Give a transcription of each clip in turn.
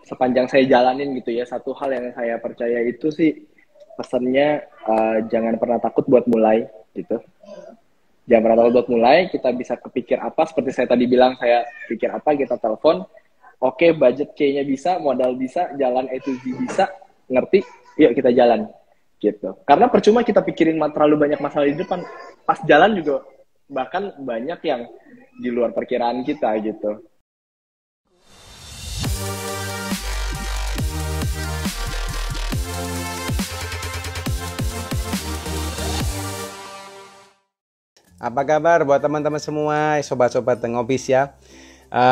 sepanjang saya jalanin gitu ya, satu hal yang saya percaya itu sih pesannya, jangan pernah takut buat mulai gitu. Jangan pernah takut buat mulai, kita bisa kepikir apa, seperti saya tadi bilang, saya pikir apa, kita telepon, oke, budget kayaknya bisa, modal bisa, jalan A to Z bisa, ngerti, yuk kita jalan gitu. Karena percuma kita pikirin terlalu banyak masalah di depan, pas jalan juga bahkan banyak yang di luar perkiraan kita gitu. Apa kabar buat teman-teman semua, sobat-sobat Tengobis ya.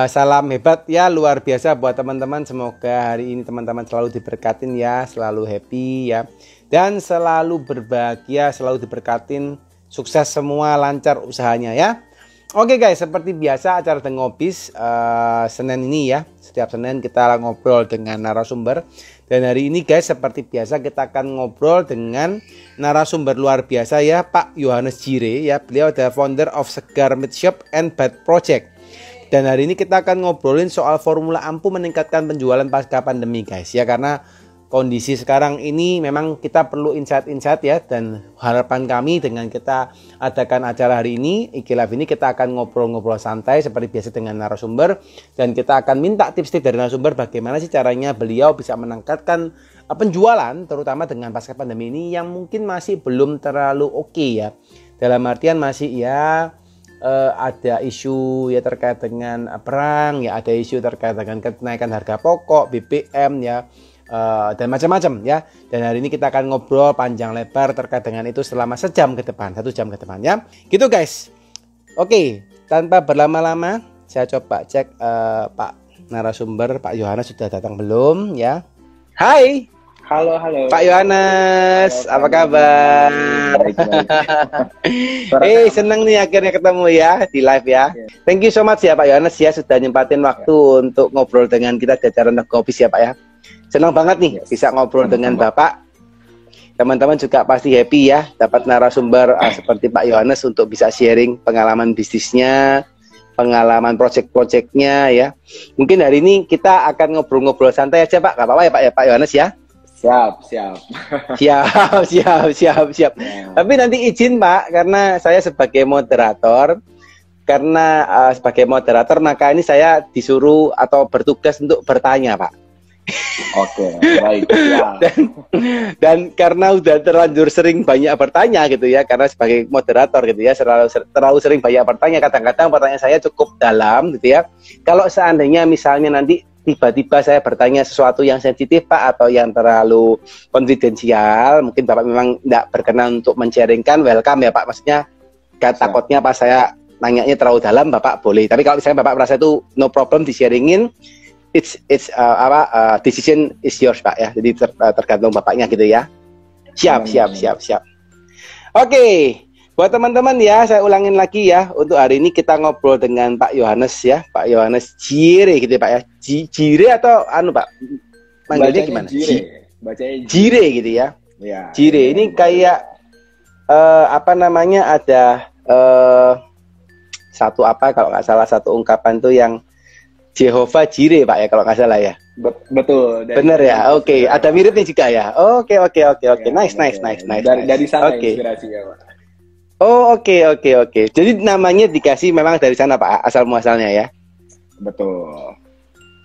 Salam hebat ya, luar biasa buat teman-teman. Semoga hari ini teman-teman selalu diberkatin ya, selalu happy ya, dan selalu berbahagia, selalu diberkatin, sukses semua, lancar usahanya ya. Oke guys, seperti biasa acara Tengobis Senin ini ya, setiap Senin kita ngobrol dengan narasumber. Dan hari ini guys, seperti biasa kita akan ngobrol dengan narasumber luar biasa ya, Pak Yohanes Jire ya. Beliau adalah founder of Segar Meat Shop and Bad Project. Dan hari ini kita akan ngobrolin soal formula ampuh meningkatkan penjualan pasca pandemi guys ya. Karena kondisi sekarang ini memang kita perlu insight-insight ya. Dan harapan kami dengan kita adakan acara hari ini, IG Live ini, kita akan ngobrol-ngobrol santai seperti biasa dengan narasumber. Dan kita akan minta tips-tips dari narasumber bagaimana sih caranya beliau bisa meningkatkan penjualan, terutama dengan pasca pandemi ini yang mungkin masih belum terlalu oke ya. Dalam artian masih ya ada isu ya terkait dengan perang ya, ada isu terkait dengan kenaikan harga pokok, BBM ya, dan macam-macam ya. Dan hari ini kita akan ngobrol panjang lebar terkait dengan itu selama 1 jam ke depan ya. Gitu guys. Oke, tanpa berlama-lama saya coba cek Pak narasumber, Pak Yohanes sudah datang belum ya. Hai. Halo. Pak Yohanes, apa kabar? Baik. Senang nih akhirnya ketemu ya di live ya. Thank you so much ya Pak Yohanes ya, sudah nyempatin waktu untuk ngobrol dengan kita di acara Tengobis ya Pak ya. Senang banget nih bisa ngobrol dengan Bapak. Teman-teman juga pasti happy ya dapat narasumber seperti Pak Yohanes untuk bisa sharing pengalaman bisnisnya, pengalaman project-projectnya ya. Mungkin hari ini kita akan ngobrol-ngobrol santai aja Pak, gak apa-apa ya Pak ya, Pak Yohanes ya. Siap. Siap. Tapi nanti izin Pak, karena saya sebagai moderator, maka ini saya disuruh atau bertugas untuk bertanya Pak. Oke, baik. Ya. Dan karena udah terlanjur sering banyak bertanya gitu ya, karena sebagai moderator gitu ya, terlalu sering banyak bertanya, kadang-kadang pertanyaan saya cukup dalam gitu ya. Kalau seandainya misalnya nanti tiba-tiba saya bertanya sesuatu yang sensitif Pak, atau yang terlalu konfidensial, mungkin Bapak memang tidak berkenan untuk men-sharingkan, welcome ya Pak. Maksudnya takutnya pas saya nanyanya terlalu dalam, Bapak boleh. Tapi kalau misalnya Bapak merasa itu no problem di-sharingin, decision is yours Pak ya. Jadi tergantung Bapaknya gitu ya. Siap. Oke. Buat teman-teman ya, saya ulangin lagi ya, untuk hari ini kita ngobrol dengan Pak Yohanes ya, Pak Yohanes Jire gitu ya Pak ya. Jire atau Pak? Manggilnya gimana? Bacanya Jire gitu ya. Ya. Jire ini kayak ada kalau nggak salah satu ungkapan tuh yang Jehovah Jire Pak ya, kalau nggak salah ya. Betul. Bener ya. Oke. Ada miripnya juga ya. Oke. Nice. Dari sana Oke. inspirasinya Pak. Oh, oke. Jadi namanya dikasih memang dari sana Pak, asal muasalnya ya. Betul.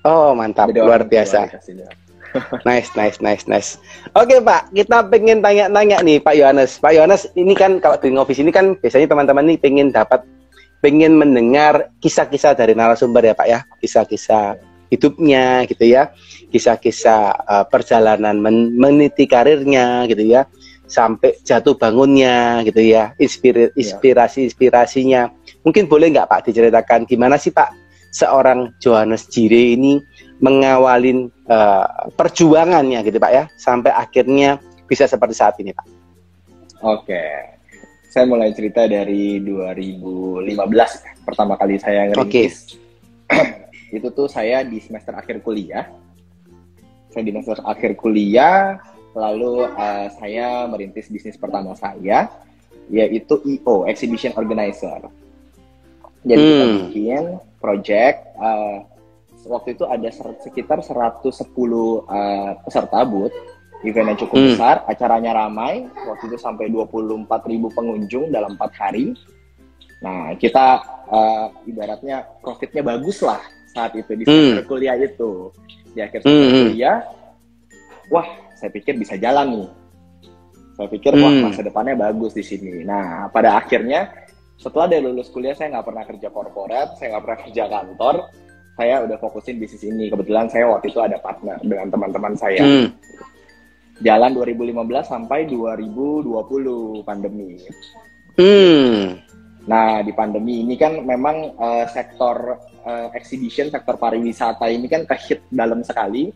Oh, mantap, Jadi luar biasa. Nice. Oke Pak, kita pengen tanya-tanya nih Pak Yohanes. Pak Yohanes ini kan kalau di Tengobis ini kan biasanya teman-teman nih pengen mendengar kisah-kisah dari narasumber ya Pak ya, kisah-kisah hidupnya gitu ya, kisah-kisah perjalanan meniti karirnya gitu ya, sampai jatuh bangunnya gitu ya, inspirasinya. Mungkin boleh nggak Pak diceritakan gimana sih Pak seorang Yohanes Jire ini mengawalin perjuangannya gitu Pak ya, sampai akhirnya bisa seperti saat ini Pak. Oke, saya mulai cerita dari 2015 pertama kali saya ngerintis. Itu tuh saya di semester akhir kuliah. Lalu saya merintis bisnis pertama saya, yaitu EO, Exhibition Organizer. Jadi kita bikin project waktu itu ada sekitar 110 peserta booth. Eventnya cukup besar, acaranya ramai, waktu itu sampai 24.000 pengunjung dalam 4 hari. Nah, kita ibaratnya profitnya bagus lah saat itu, di semester kuliah itu. Di akhir semester kuliah, wah, saya pikir bisa jalan nih. Saya pikir, wah, masa depannya bagus di sini. Nah, pada akhirnya, setelah dari lulus kuliah, saya nggak pernah kerja korporat, saya nggak pernah kerja kantor, saya udah fokusin bisnis ini. Kebetulan saya waktu itu ada partner dengan teman-teman saya. Jalan 2015 sampai 2020 pandemi. Nah, di pandemi ini kan memang sektor exhibition, sektor pariwisata ini kan kehit dalam sekali.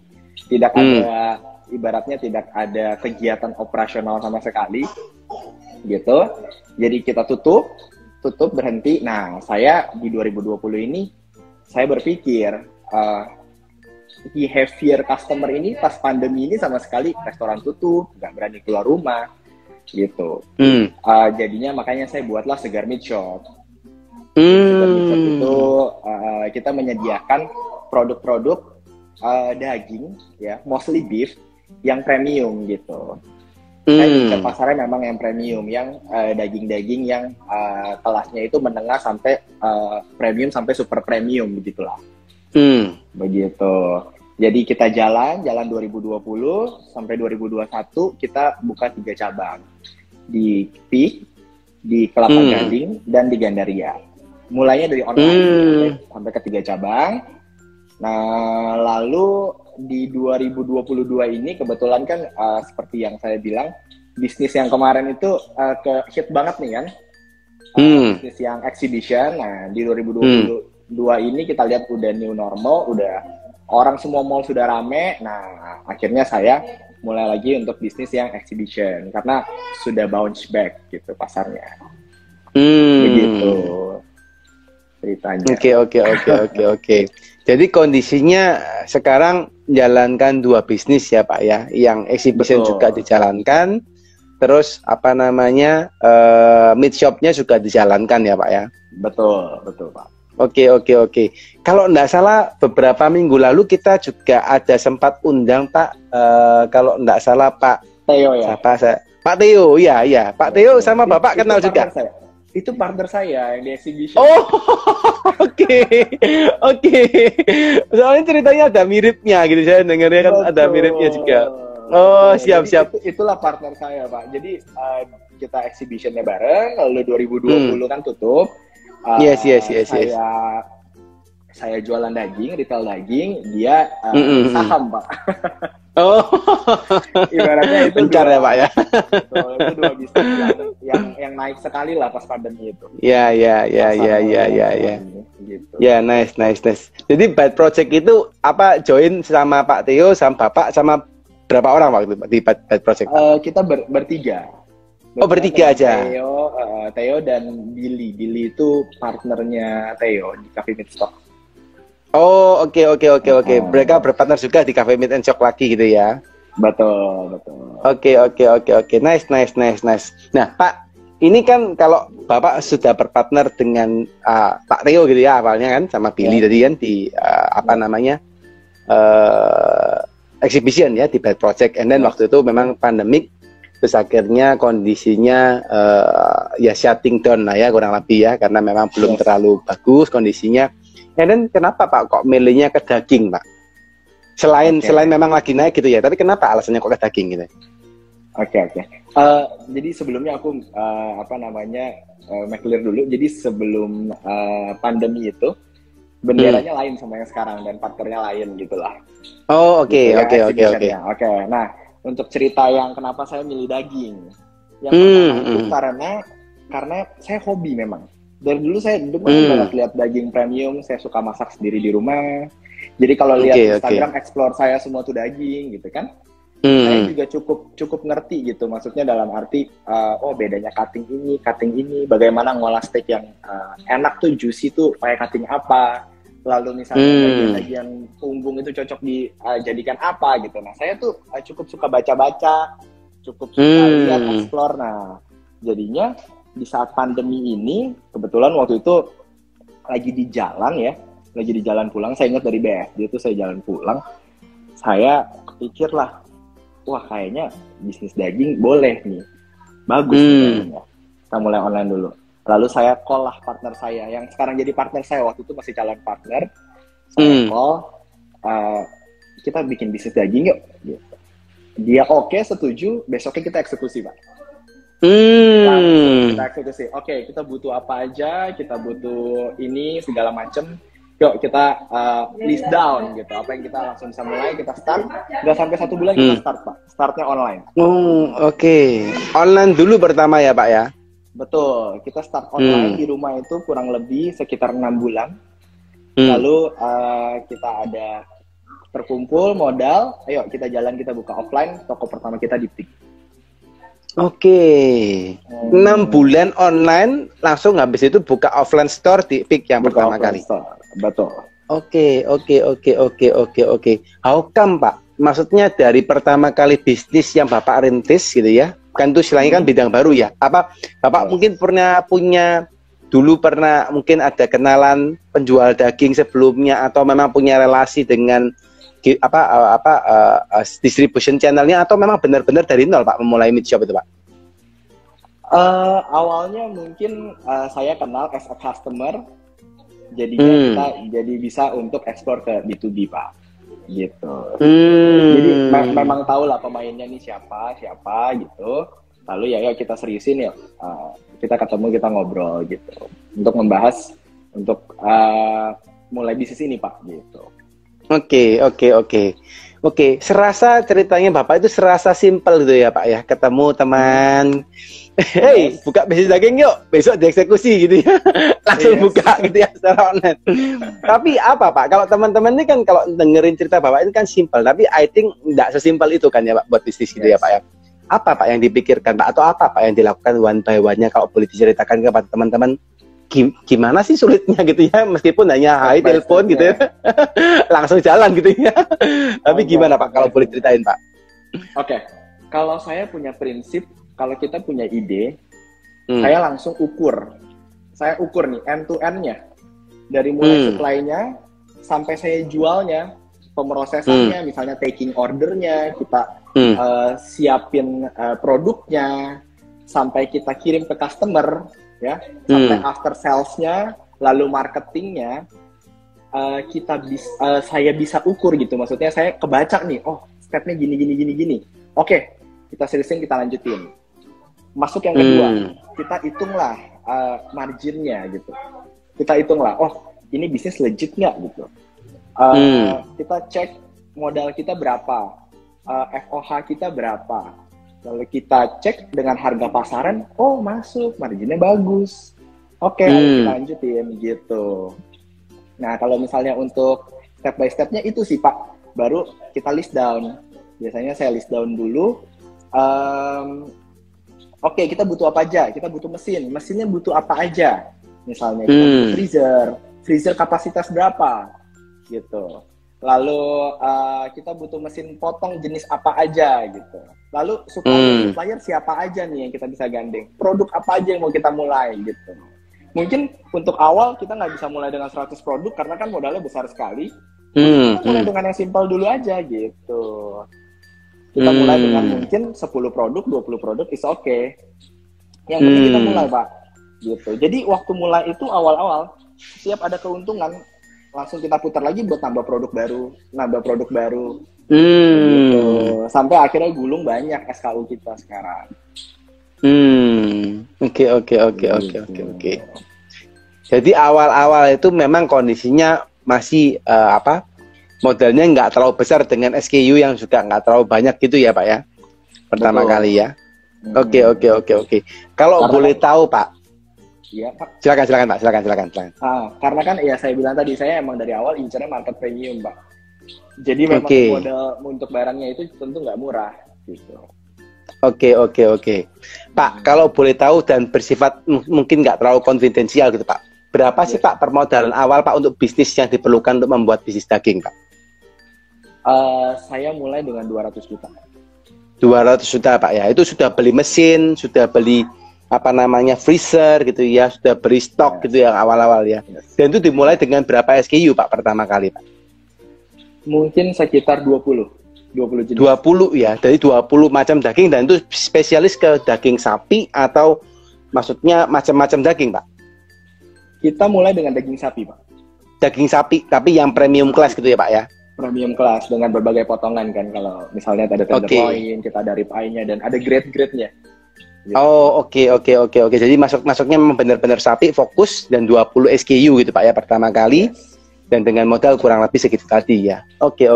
Tidak ada, ibaratnya tidak ada kegiatan operasional sama sekali. Gitu. Jadi kita tutup berhenti. Nah, saya di 2020 ini, saya berpikir, behavior customer ini pas pandemi ini sama sekali restoran tutup, nggak berani keluar rumah, gitu. Jadinya makanya saya buatlah Segar Meat Shop. Segar Meat Shop itu kita menyediakan produk-produk daging, ya, mostly beef, yang premium gitu. Saya bisa pasarnya memang yang premium, yang daging-daging yang kelasnya itu menengah sampai premium sampai super premium begitulah. Begitu. Jadi kita jalan 2020 sampai 2021 kita buka 3 cabang di Peak, di Kelapa Gading, dan di Gandaria. Mulainya dari online sampai ke 3 cabang. Nah, lalu di 2022 ini kebetulan kan seperti yang saya bilang, bisnis yang kemarin itu ke hit banget nih kan. Bisnis yang exhibition. Nah, di 2022 ini kita lihat udah new normal, udah orang semua mall sudah rame. Nah, akhirnya saya mulai lagi untuk bisnis yang exhibition karena sudah bounce back gitu pasarnya. Begitu ceritanya. Oke. Jadi kondisinya sekarang jalankan 2 bisnis ya Pak ya, yang exhibition juga dijalankan, terus apa namanya meat shopnya juga dijalankan ya Pak ya. Betul Pak. Oke. Kalau enggak salah beberapa minggu lalu kita juga ada sempat undang Pak, kalau enggak salah Pak Theo ya. Pak Theo, ya. Pak Theo sama Bapak kenal juga. Itu partner saya yang di exhibition. Oh, oke. Soalnya ceritanya ada miripnya gitu, saya dengarnya kan. Betul. Ada miripnya juga. Oh, siap. Itulah partner saya Pak. Jadi kita exhibitionnya bareng, lalu 2020 kan tutup. Yes. Saya jualan daging, retail daging, dia saham Pak. Oh, ibaratnya itu bencar ya Pak ya. Itu 2 bisnis yang naik sekali lah pas pandemi itu. Ya. Gitu. Ya, nice. Jadi Bad Project itu apa, join sama Pak Theo, sama Bapak, sama berapa orang waktu di Bad Project? Kita bertiga. Bertiga aja. Theo dan Billy. Billy itu partnernya Theo di Cafe Meat Stock. Oh, oke. Mereka berpartner juga di Cafe Meat and Shop lagi gitu ya. Betul. Oke. Nice. Nah, Pak, ini kan kalau Bapak sudah berpartner dengan Pak Theo gitu ya awalnya kan, sama Billy tadi kan di exhibition ya di Bad Project, and then waktu itu memang pandemik, terus akhirnya kondisinya ya shutting down lah ya kurang lebih ya, karena memang belum terlalu bagus kondisinya. And then kenapa Pak kok milihnya ke daging Pak? Selain memang lagi naik gitu ya, tapi kenapa alasannya kok ke daging gitu? Oke. Jadi sebelumnya aku make clear dulu. Jadi sebelum pandemi itu benderanya lain sama yang sekarang dan partnernya lain gitulah. Oh, oke. Oke. Nah, untuk cerita yang kenapa saya milih daging, yang pertama itu karena saya hobi memang. Dari dulu saya banget lihat daging premium, saya suka masak sendiri di rumah. Jadi kalau lihat Instagram explore saya semua tuh daging gitu kan. Saya juga cukup ngerti gitu, maksudnya dalam arti bedanya cutting ini, bagaimana ngolah steak yang enak tuh, juicy tuh pakai cutting apa. Lalu misalnya bagian punggung itu cocok dijadikan apa gitu. Nah, saya tuh cukup suka baca-baca, cukup suka lihat explore. Nah, jadinya di saat pandemi ini, kebetulan waktu itu lagi di jalan ya, lagi di jalan pulang, saya ingat dari BSD itu saya jalan pulang, saya kepikir lah, wah kayaknya bisnis daging boleh nih, bagus nih kayaknya. Kita mulai online dulu. Lalu saya call lah partner saya, yang sekarang jadi partner saya, waktu itu masih calon partner. Saya call, kita bikin bisnis daging yuk. Gitu. Dia oke, setuju, besoknya kita eksekusi, Pak. Langsung kita eksekusi. Oke, kita butuh apa aja, kita butuh ini, segala macem. Yuk kita list down gitu. Apa yang kita langsung bisa mulai, kita start. Nggak sampai 1 bulan kita start, Pak. Startnya online. Oke. Online dulu pertama ya, Pak ya? Betul. Kita start online di rumah itu kurang lebih sekitar 6 bulan. Lalu kita ada terkumpul modal. Ayo kita jalan, kita buka offline. Toko pertama kita di PIK. Oke. 6 bulan online, langsung habis itu buka offline store di PIK yang Buka pertama kali. store. Betul. Oke. How come, Pak? Maksudnya dari pertama kali bisnis yang Bapak rintis gitu ya, kan itu istilahnya kan bidang baru ya. Apa Bapak mungkin pernah mungkin ada kenalan penjual daging sebelumnya, atau memang punya relasi dengan distribution channelnya, atau memang benar-benar dari nol Pak memulai meat shop itu Pak? Awalnya mungkin saya kenal as a customer, jadinya kita jadi bisa untuk ekspor ke B2B Pak, gitu. Jadi memang tahu lah pemainnya nih siapa gitu. Lalu ya kita seriusin ya, kita ketemu, kita ngobrol gitu, untuk membahas untuk mulai bisnis ini Pak, gitu. Oke. Serasa ceritanya Bapak itu serasa simpel gitu ya Pak ya, ketemu teman, hey buka bisnis daging yuk, besok dieksekusi gitu ya, langsung buka gitu ya secara online. Tapi apa Pak, kalau teman-teman ini kan kalau dengerin cerita Bapak ini kan simpel, tapi I think nggak sesimpel itu kan ya Pak buat bisnis gitu ya Pak ya. Apa Pak yang dipikirkan Pak, atau apa Pak yang dilakukan one by one-nya, kalau boleh diceritakan kepada teman-teman? Gimana sih sulitnya gitu ya, meskipun hanya hai telepon gitu ya, langsung jalan gitu ya. Tapi gimana Pak kalau boleh ceritain Pak? Oke. Kalau saya punya prinsip, kalau kita punya ide, saya langsung ukur. Saya ukur nih end to end-nya. Dari mulai supply-nya sampai saya jualnya, pemrosesannya, misalnya taking order-nya, kita siapin produknya, sampai kita kirim ke customer, ya, sampai after sales-nya, lalu marketingnya, saya bisa ukur gitu. Maksudnya saya kebaca nih, oh stepnya gini. Oke, kita seriusin, kita lanjutin. Masuk yang kedua, kita hitunglah marginnya gitu. Kita hitunglah, oh ini bisnis legit nggak gitu. Kita cek modal kita berapa, FOH kita berapa. Lalu kita cek dengan harga pasaran, oh masuk, marginnya bagus. Oke, kita lanjutin gitu. Nah, kalau misalnya untuk step by stepnya itu sih Pak, baru kita list down. Biasanya saya list down dulu. Oke, kita butuh apa aja? Kita butuh mesinnya butuh apa aja? Misalnya kita butuh freezer kapasitas berapa? Gitu. Lalu kita butuh mesin potong jenis apa aja gitu. Lalu supplier siapa aja nih yang kita bisa gandeng? Produk apa aja yang mau kita mulai gitu. Mungkin untuk awal kita nggak bisa mulai dengan 100 produk karena kan modalnya besar sekali. Kita mulai dengan yang simpel dulu aja gitu. Kita mulai dengan mungkin 10 produk, 20 produk is okay. Yang penting kita mulai Pak. Gitu. Jadi waktu mulai itu awal-awal setiap ada keuntungan langsung kita putar lagi buat nambah produk baru. Gitu. Sampai akhirnya gulung banyak SKU kita sekarang. Oke. Jadi awal-awal itu memang kondisinya masih modalnya nggak terlalu besar dengan SKU yang juga nggak terlalu banyak gitu ya Pak ya, pertama kali ya. Oke. Kalau boleh tahu Pak. Iya Pak. Silakan Pak. Karena kan ya saya bilang tadi, saya emang dari awal incernya market premium Pak. Jadi memang modal untuk barangnya itu tentu nggak murah gitu. Oke. Pak, kalau boleh tahu dan bersifat mungkin nggak terlalu konfidensial gitu Pak, berapa sih Pak permodalan awal Pak untuk bisnis yang diperlukan untuk membuat bisnis daging Pak? Saya mulai dengan 200 juta. 200 juta Pak ya, itu sudah beli mesin, sudah beli apa namanya freezer gitu ya, sudah beri stok gitu ya awal-awal ya. Dan itu dimulai dengan berapa SKU Pak pertama kali Pak? Mungkin sekitar 20 jenis. 20 ya, dari 20 macam daging, dan itu spesialis ke daging sapi atau maksudnya macam-macam daging Pak? Kita mulai dengan daging sapi Pak. Daging sapi, tapi yang premium class gitu ya Pak ya? Premium class dengan berbagai potongan kan, kalau misalnya ada tenderloin, kita ada rib eye-nya, dan ada grade-grade-nya. Gitu. Oh oke. Jadi masuknya memang benar-benar sapi fokus dan 20 SKU gitu Pak ya pertama kali, dan dengan modal kurang lebih segitu tadi ya. Oke.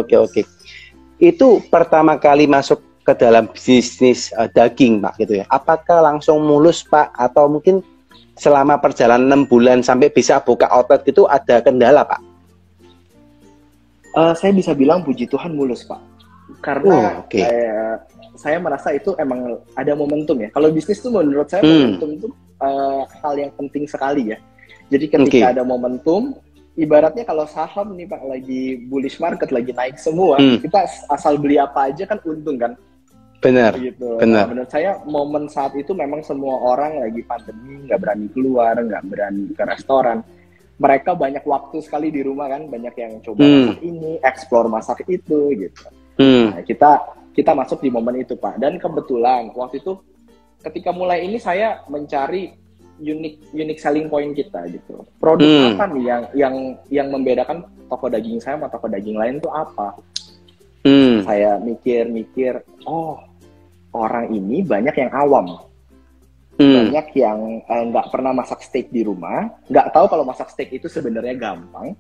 Itu pertama kali masuk ke dalam bisnis daging Pak gitu ya. Apakah langsung mulus Pak, atau mungkin selama perjalanan 6 bulan sampai bisa buka outlet gitu ada kendala Pak? Saya bisa bilang puji Tuhan mulus Pak, karena saya merasa itu emang ada momentum ya. Kalau bisnis tuh menurut saya momentum itu hal yang penting sekali ya. Jadi ketika ada momentum, ibaratnya kalau saham nih Pak lagi bullish market, lagi naik semua, kita asal beli apa aja kan untung kan. Benar. Gitu. Benar. Nah, menurut saya momen saat itu memang semua orang lagi pandemi, nggak berani keluar, nggak berani ke restoran. Mereka banyak waktu sekali di rumah kan, banyak yang coba masak ini, explore masak itu gitu. Nah, kita masuk di momen itu Pak, dan kebetulan waktu itu ketika mulai ini saya mencari unique selling point kita gitu. Produk apa nih yang membedakan toko daging saya sama toko daging lain tuh apa? Saya mikir, oh orang ini banyak yang awam, banyak yang nggak pernah masak steak di rumah, nggak tahu kalau masak steak itu sebenarnya gampang.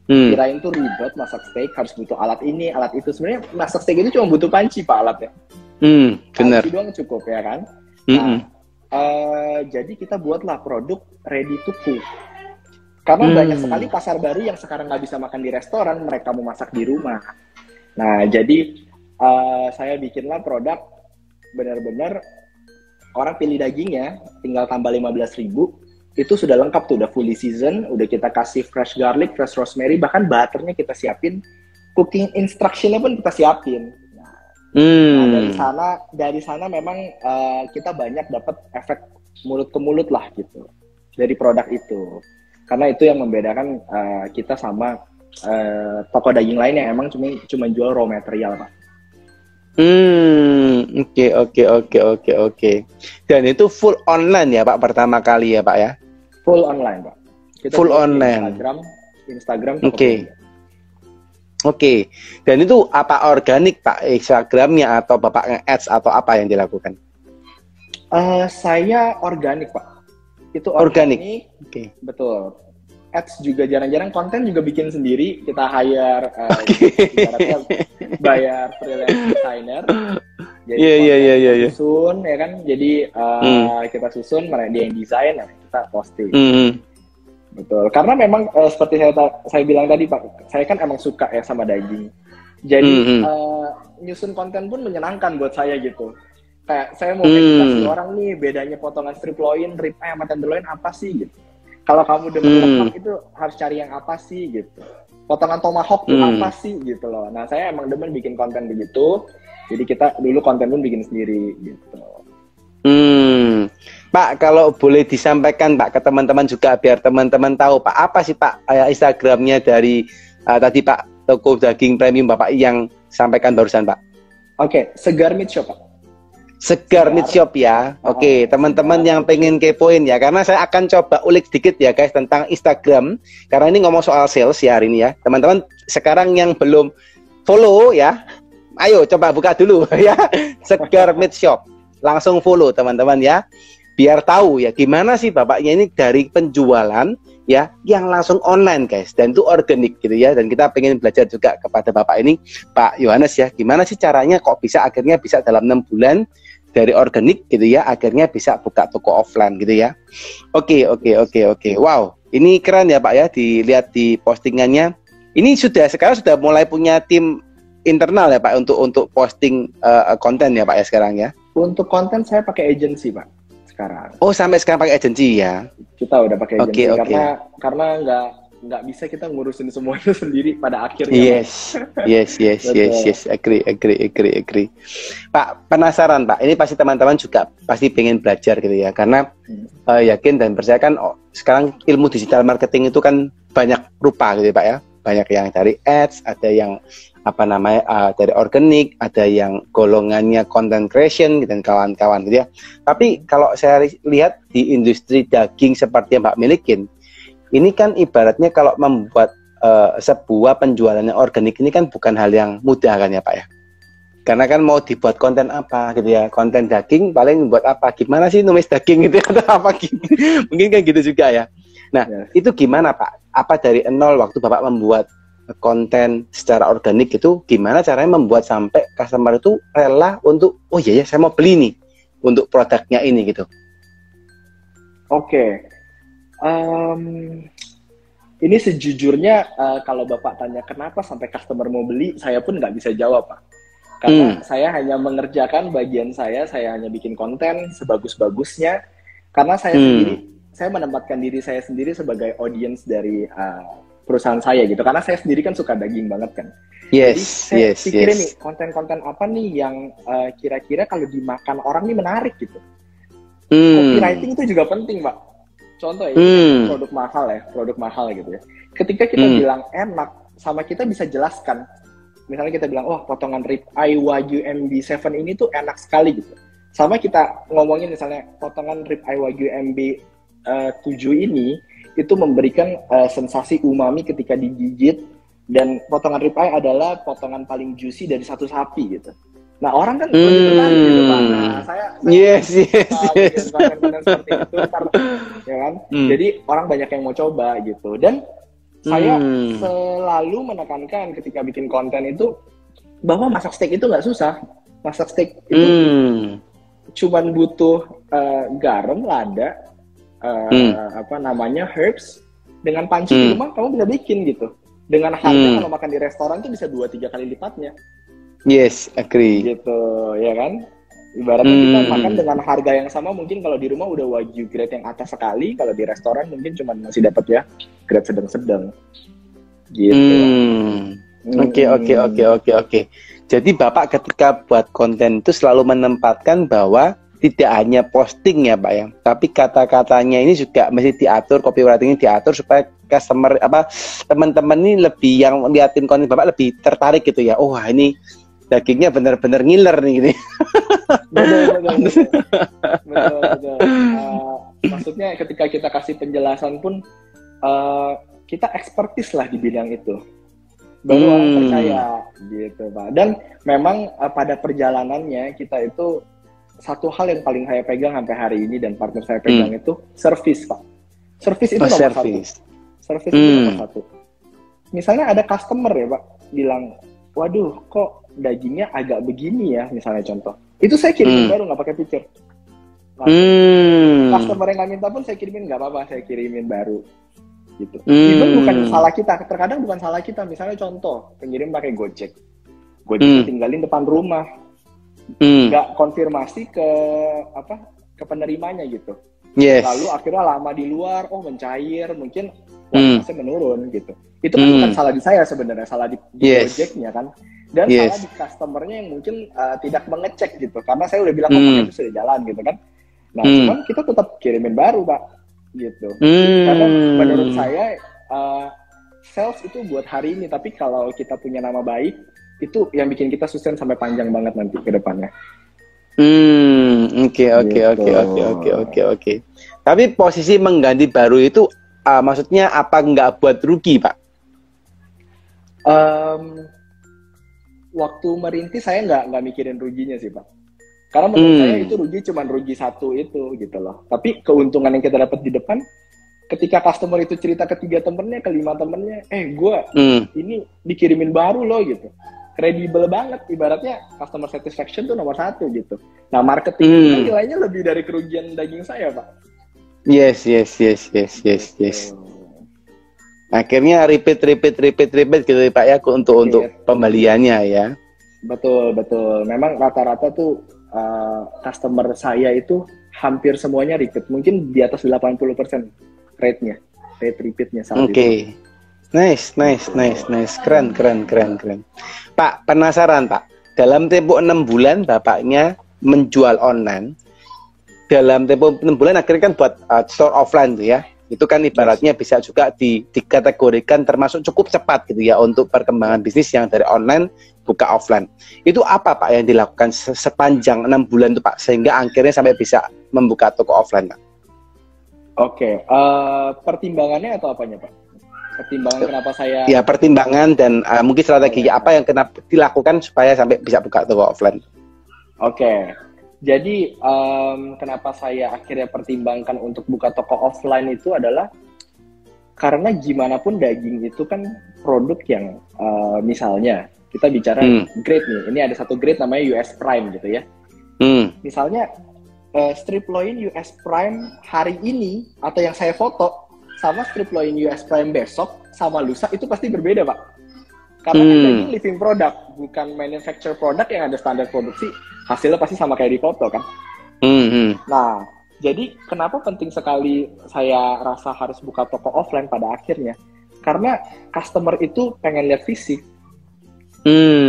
Kirain tuh ribet masak steak, harus butuh alat ini, alat itu. Sebenarnya masak steak itu cuma butuh panci Pak alatnya. Benar. Panci doang cukup ya kan. Nah, jadi kita buatlah produk ready to cook. Karena banyak sekali pasar baru yang sekarang nggak bisa makan di restoran, mereka mau masak di rumah. Nah, jadi saya bikinlah produk benar-benar orang pilih dagingnya, tinggal tambah 15.000, itu sudah lengkap tuh, udah fully season, udah kita kasih fresh garlic, fresh rosemary, bahkan butternya kita siapin, cooking instruction-nya pun kita siapin. Nah, dari sana memang kita banyak dapat efek mulut ke mulut lah gitu dari produk itu, karena itu yang membedakan kita sama toko daging lain yang emang cuma jual raw material Pak. Oke. Dan itu full online ya Pak pertama kali ya Pak ya? Full online Pak. Kita full online. Instagram. Oke. Dan itu apa organik Pak Instagramnya, atau Bapak nge-ads atau apa yang dilakukan? Saya organik Pak. Itu organik. Betul. Ads juga jarang-jarang, konten juga bikin sendiri. Kita hire bayar freelance designer. Jadi kita susun ya kan. Jadi kita susun, dia yang desain, kita posting. Betul. Karena memang seperti saya bilang tadi Pak, saya kan emang suka ya sama daging. Jadi nyusun konten pun menyenangkan buat saya gitu. Kayak saya mau edukasi orang nih, bedanya potongan strip loin, rib eye sama tenderloin apa sih gitu. Kalau kamu demen lemak itu harus cari yang apa sih gitu. Potongan tomahawk itu apa sih gitu loh. Nah, saya emang demen bikin konten begitu. Jadi kita dulu konten pun bikin sendiri gitu. Pak, kalau boleh disampaikan Pak ke teman-teman juga biar teman-teman tahu Pak, apa sih Pak Instagramnya dari tadi Pak toko daging premium Bapak yang sampaikan barusan Pak? Oke, Segar Meat Shop Pak. Segar Meat Shop ya. Oke, teman-teman yang pengen kepoin ya, karena saya akan coba ulik sedikit ya guys tentang Instagram, karena ini ngomong soal sales ya hari ini ya. Teman-teman sekarang yang belum follow ya, ayo coba buka dulu ya, Segar Meat Shop. Langsung follow teman-teman ya, biar tahu ya gimana sih bapaknya ini dari penjualan ya yang langsung online guys, dan itu organik gitu ya. Dan kita pengen belajar juga kepada bapak ini, Pak Yohanes ya, gimana sih caranya kok akhirnya bisa dalam 6 bulan dari organik gitu ya, akhirnya bisa buka toko offline gitu ya. Oke. Wow, ini keren ya Pak ya, dilihat di postingannya. Ini sekarang sudah mulai punya tim internal ya Pak untuk posting konten ya Pak ya sekarang ya. Untuk konten saya pakai agensi Pak sekarang. Oh, sampai sekarang pakai agensi ya. Kita udah pakai agensi karena nggak bisa kita ngurusin semuanya sendiri pada akhirnya. Yes, yes. Agree. Pak, penasaran Pak. Ini pasti teman-teman juga pasti pengen belajar gitu ya, karena yakin dan percaya kan sekarang ilmu digital marketing itu kan banyak rupa gitu ya Pak ya. Banyak yang dari ads, ada yang dari organik, ada yang golongannya content creation dan kawan-kawan gitu ya. Tapi kalau saya lihat di industri daging seperti yang Mbak milikin, ini kan ibaratnya kalau membuat sebuah penjualannya organik ini kan bukan hal yang mudah kan ya Pak ya. Karena kan mau dibuat konten apa gitu ya, konten daging paling buat apa, gimana sih nulis daging gitu atau apa gitu. Mungkin kan gitu juga ya. Nah itu gimana Pak? Apa dari nol waktu Bapak membuat konten secara organik itu, gimana caranya membuat sampai customer itu rela untuk, oh iya ya saya mau beli nih untuk produknya ini gitu. Oke. Ini sejujurnya kalau Bapak tanya kenapa sampai customer mau beli, saya pun nggak bisa jawab Pak. Karena saya hanya mengerjakan bagian saya hanya bikin konten sebagus-bagusnya. Karena saya sendiri, saya menempatkan diri saya sendiri sebagai audience dari perusahaan saya gitu. Karena saya sendiri kan suka daging banget kan. Jadi saya pikirin nih konten-konten apa nih yang kira-kira kalau dimakan orang nih menarik gitu. Copywriting itu juga penting Pak. Contoh ya, produk mahal gitu ya. Ketika kita bilang enak, sama kita bisa jelaskan. Misalnya kita bilang, oh potongan rib eye Wagyu MB7 ini tuh enak sekali gitu. Sama kita ngomongin misalnya, potongan rib eye Wagyu MB7 ini, itu memberikan sensasi umami ketika digigit, dan potongan rib eye adalah potongan paling juicy dari satu sapi gitu. Nah orang kan lebih tertarik gitu Pak. Nah saya bikin konten seperti itu karena ya kan. Jadi orang banyak yang mau coba gitu. Dan saya selalu menekankan ketika bikin konten itu bahwa masak steak itu nggak susah. Masak steak itu cuman butuh garam, lada, herbs, dengan panci di rumah kamu bisa bikin gitu. Dengan harga kalau makan di restoran tuh bisa 2-3 kali lipatnya. Yes, agree. Gitu, ya kan? Ibaratnya kita makan dengan harga yang sama, mungkin kalau di rumah udah Wagyu grade yang atas sekali, kalau di restoran mungkin cuma masih dapat ya grade sedang-sedang. Gitu. Oke. Jadi Bapak ketika buat konten itu selalu menempatkan bahwa tidak hanya posting ya Pak ya, tapi kata-katanya ini juga mesti diatur, copywriting ini diatur supaya customer teman-teman ini lebih yang liatin konten Bapak lebih tertarik gitu ya. Oh, ini dagingnya benar-benar ngiler nih gini. Betul. Maksudnya ketika kita kasih penjelasan pun kita ekspertis lah di bidang itu. Baru orang percaya gitu Pak. Dan memang pada perjalanannya kita itu satu hal yang paling saya pegang sampai hari ini dan partner saya pegang itu service Pak. Service itu nomor satu. Service itu nomor satu. Misalnya ada customer ya Pak bilang, waduh kok dagingnya agak begini ya, misalnya contoh. Itu saya kirimin baru, nggak pakai pikir. Customer yang nggak minta pun saya kirimin, nggak apa-apa, saya kirimin baru. Gitu. Itu bukan salah kita, terkadang bukan salah kita. Misalnya contoh, pengirim pakai Gojek. Gojek tinggalin depan rumah. Nggak konfirmasi ke penerimanya gitu. Lalu akhirnya lama di luar, mencair, mungkin kualitasnya menurun gitu. Itu kan bukan salah di saya sebenarnya, salah di Gojeknya kan. Dan salah di customernya yang mungkin tidak mengecek gitu, karena saya udah bilang itu sudah jalan gitu kan. Nah cuman kita tetap kirimin baru Pak gitu. Karena menurut saya sales itu buat hari ini, tapi kalau kita punya nama baik itu yang bikin kita sustain sampai panjang banget nanti ke depannya. Oke. Tapi posisi mengganti baru itu maksudnya apa nggak buat rugi Pak? Waktu merintis saya nggak mikirin ruginya sih Pak. Karena menurut saya itu rugi cuman rugi satu itu gitu loh. Tapi keuntungan yang kita dapat di depan, ketika customer itu cerita ke 3 temennya, ke 5 temennya, gue ini dikirimin baru loh gitu. Kredibel banget, ibaratnya customer satisfaction tuh nomor 1 gitu. Nah marketing itu nilainya lebih dari kerugian daging saya Pak. Yes. Akhirnya repeat gitu Pak ya untuk pembeliannya ya. Betul. Memang rata-rata tuh customer saya itu hampir semuanya repeat. Mungkin di atas 80% rate repeatnya saat itu. Nice, nice, nice, nice. Keren, keren, keren, keren. Pak, penasaran Pak. Dalam tempo 6 bulan Bapaknya menjual online. Dalam tempo 6 bulan akhirnya kan buat store offline tuh ya. Itu kan ibaratnya bisa juga dikategorikan termasuk cukup cepat gitu ya untuk perkembangan bisnis yang dari online buka offline. Itu apa Pak yang dilakukan sepanjang 6 bulan tuh Pak sehingga akhirnya sampai bisa membuka toko offline Pak? Oke, pertimbangannya atau apanya Pak? Pertimbangan kenapa saya... Ya pertimbangan dan mungkin strategi apa yang kenapa dilakukan supaya sampai bisa buka toko offline. Oke, jadi kenapa saya akhirnya pertimbangkan untuk buka toko offline itu adalah karena gimana pun daging itu kan produk yang misalnya kita bicara grade nih, ini ada satu grade namanya US Prime gitu ya. Misalnya strip loin US Prime hari ini atau yang saya foto sama strip loin US Prime besok sama lusa itu pasti berbeda Pak. Karena kan daging living product, bukan manufacture product yang ada standar produksi, hasilnya pasti sama kayak di foto kan. Nah, jadi kenapa penting sekali saya rasa harus buka toko offline pada akhirnya? Karena customer itu pengen lihat fisik.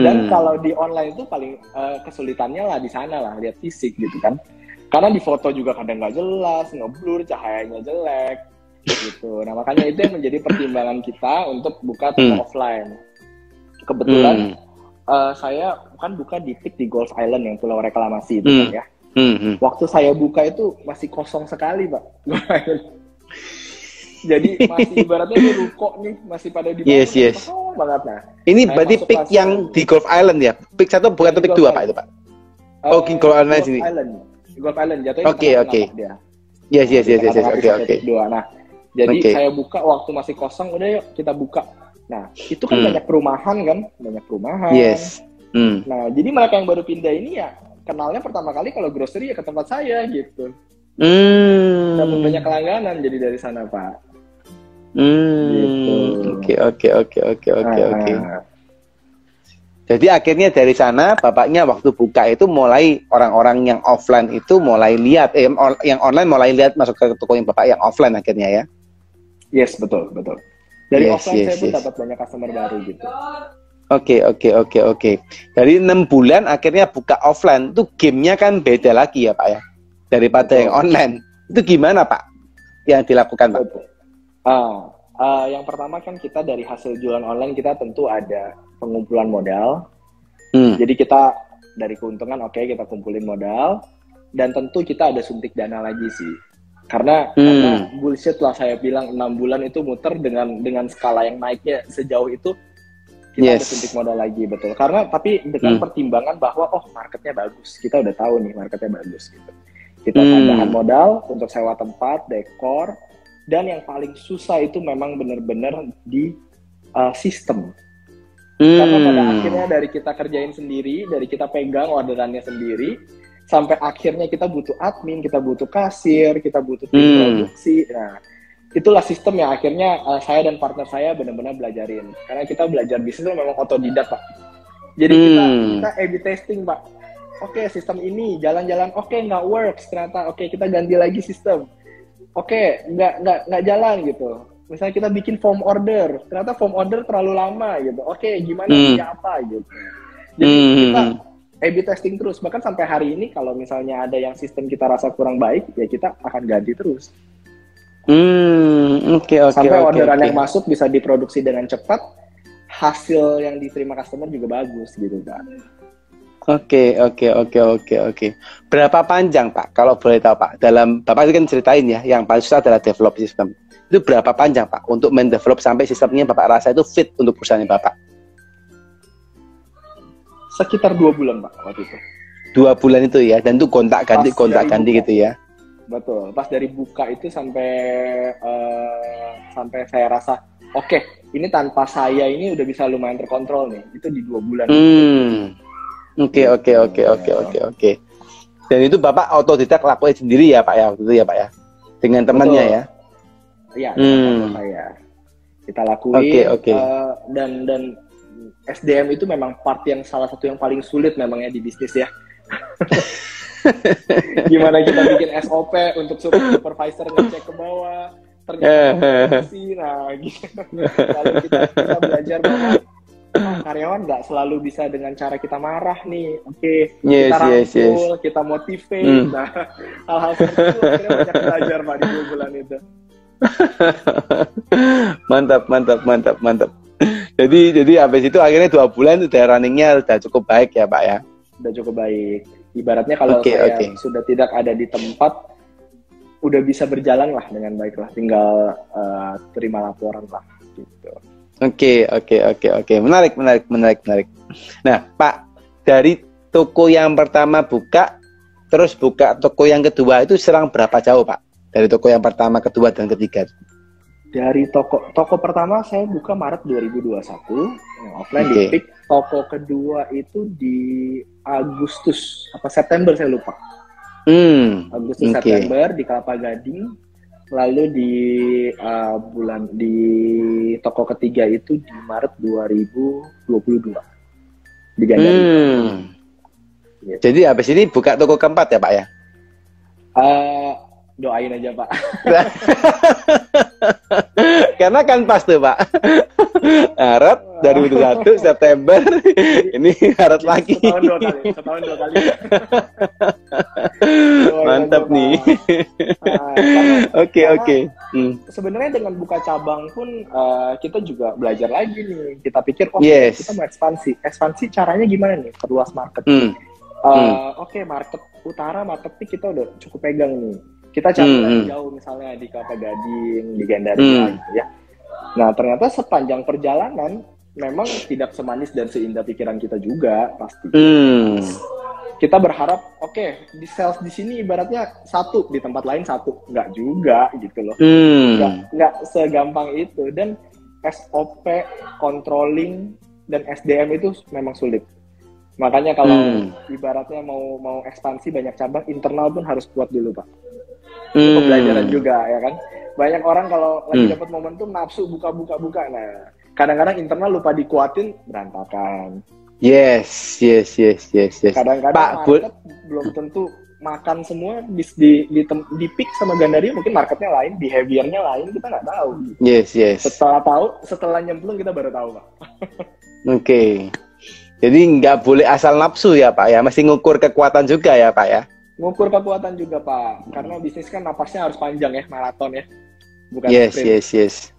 Dan kalau di online itu paling kesulitannya lah di sana lah, lihat fisik gitu kan. Karena di foto juga kadang nggak jelas, ngeblur, cahayanya jelek gitu. Nah makanya itu yang menjadi pertimbangan kita untuk buka toko offline. Kebetulan saya kan buka di PIK di Golf Island yang Pulau Reklamasi itu kan ya. Waktu saya buka itu masih kosong sekali Pak. Jadi masih ibaratnya di ruko nih, masih pada di bawah. Yes. Kosong banget nah. Ini berarti PIK yang di Golf Island ya? PIK 1 bukan atau PIK 2 Pak itu Pak? King Golf Island sini. Golf Island jatuhnya Oke. Dia. Yes. Oke. Nah, jadi saya buka waktu masih kosong, udah yuk kita buka. Nah, itu kan banyak perumahan kan, Yes. Nah, jadi mereka yang baru pindah ini ya kenalnya pertama kali kalau grocery ya ke tempat saya gitu. Dapat banyak langganan jadi dari sana Pak. Oke. Jadi akhirnya dari sana bapaknya waktu buka itu mulai orang-orang yang offline itu mulai lihat, yang online mulai lihat masuk ke toko yang bapak yang offline akhirnya ya. Yes, betul. Dari offline saya pun dapat banyak customer baru gitu. Oke. Dari 6 bulan akhirnya buka offline, itu gamenya kan beda lagi ya Pak ya, daripada yang online. Itu gimana Pak yang dilakukan Pak? Yang pertama kan kita dari hasil jualan online kita tentu ada pengumpulan modal. Jadi kita dari keuntungan kita kumpulin modal dan tentu kita ada suntik dana lagi sih. Karena bullshit lah saya bilang 6 bulan itu muter dengan skala yang naiknya sejauh itu kita ada suntik modal lagi betul. Karena tapi dengan pertimbangan bahwa marketnya bagus, kita udah tahu nih marketnya bagus gitu. Kita tambahan modal untuk sewa tempat, dekor, dan yang paling susah itu memang benar-benar di sistem. Karena pada akhirnya dari kita kerjain sendiri, dari kita pegang orderannya sendiri, sampai akhirnya kita butuh admin, kita butuh kasir, kita butuh tim produksi. Nah, itulah sistem yang akhirnya saya dan partner saya benar-benar belajarin. Karena kita belajar bisnis itu memang otodidak Pak. Jadi kita A/B testing Pak. Oke, sistem ini jalan-jalan, nggak works ternyata. Kita ganti lagi sistem. Nggak jalan gitu. Misalnya kita bikin form order, ternyata form order terlalu lama gitu. Gimana punya apa gitu. Jadi kita A/B testing terus. Bahkan sampai hari ini kalau misalnya ada yang sistem kita rasa kurang baik, ya kita akan ganti terus. Sampai orderan yang masuk bisa diproduksi dengan cepat, hasil yang diterima customer juga bagus gitu kan. Oke. Berapa panjang Pak kalau boleh tahu Pak? Dalam Bapak kan ceritain ya, yang paling susah adalah develop sistem. Itu berapa panjang Pak untuk mendevelop sampai sistemnya Bapak rasa itu fit untuk perusahaan Bapak? Sekitar 2 bulan Pak waktu itu. 2 bulan itu ya, dan itu gontak ganti gitu ya. Betul. Pas dari buka itu sampai saya rasa ini tanpa saya ini udah bisa lumayan terkontrol nih. Itu di 2 bulan. Oke. Dan itu Bapak otodidak lakuin sendiri ya Pak ya waktu itu ya Pak ya, dengan temannya ya? Iya, dengan saya. Kita lakuin. Dan SDM itu memang part yang salah satu yang paling sulit memangnya di bisnis ya. Gimana kita bikin SOP untuk supervisor ngecek ke bawah, ternyata sih, nah gitu. Lalu kita belajar bahwa karyawan nggak selalu bisa dengan cara kita marah nih. Oke, kita rangkul, kita motivate. Nah, hal-hal seperti itu akhirnya banyak belajar Pak di 2 bulan itu. Mantap. Jadi habis itu akhirnya 2 bulan udah runningnya udah cukup baik ya Pak ya? Udah cukup baik. Ibaratnya kalau saya sudah tidak ada di tempat, udah bisa berjalan lah dengan baik lah. Tinggal terima laporan lah gitu. Oke. Menarik. Nah Pak, dari toko yang pertama buka, terus buka toko yang kedua itu serang berapa jauh Pak? Dari toko yang pertama, kedua, dan ketiga? Dari toko pertama saya buka Maret 2021, yang offline di Peak. Toko kedua itu di Agustus apa September saya lupa. September di Kelapa Gading. Lalu di toko ketiga itu di Maret 2022 di Gandaria. Gitu. Jadi habis ini buka toko keempat ya Pak ya? Doain aja Pak. Karena kan pas tuh Pak. Maret 2021, September, ini Maret lagi. Setahun dua kali. Mantap nih. Oke. Sebenarnya dengan buka cabang pun kita juga belajar lagi nih. Kita pikir kita mau ekspansi caranya gimana nih? Perluas market. Oke, market utara, market peak kita udah cukup pegang nih. Kita cari jauh misalnya di Kelapa Gading, di Gandaria gitu ya. Nah, ternyata sepanjang perjalanan memang tidak semanis dan seindah pikiran kita juga pasti. Kita berharap di sales di sini ibaratnya 1, di tempat lain 1, nggak juga gitu loh. Nggak segampang itu, dan SOP, controlling dan SDM itu memang sulit. Makanya kalau ibaratnya mau ekspansi banyak cabang, internal pun harus kuat dulu Pak. Itu pembelajaran juga ya kan. Banyak orang kalau lagi dapat momentum nafsu buka. Nah, kadang-kadang internal lupa dikuatin, berantakan. Yes. Kadang-kadang market belum tentu makan semua di Peak sama Gandaria, mungkin marketnya lain, behaviornya lain, kita nggak tahu. Yes. Setelah nyemplung kita baru tahu Pak. Oke. Jadi nggak boleh asal nafsu ya Pak ya, mesti ngukur kekuatan juga ya Pak ya. Ngukur kekuatan juga Pak, karena bisnis kan napasnya harus panjang ya, maraton ya, bukan sprint. Yes.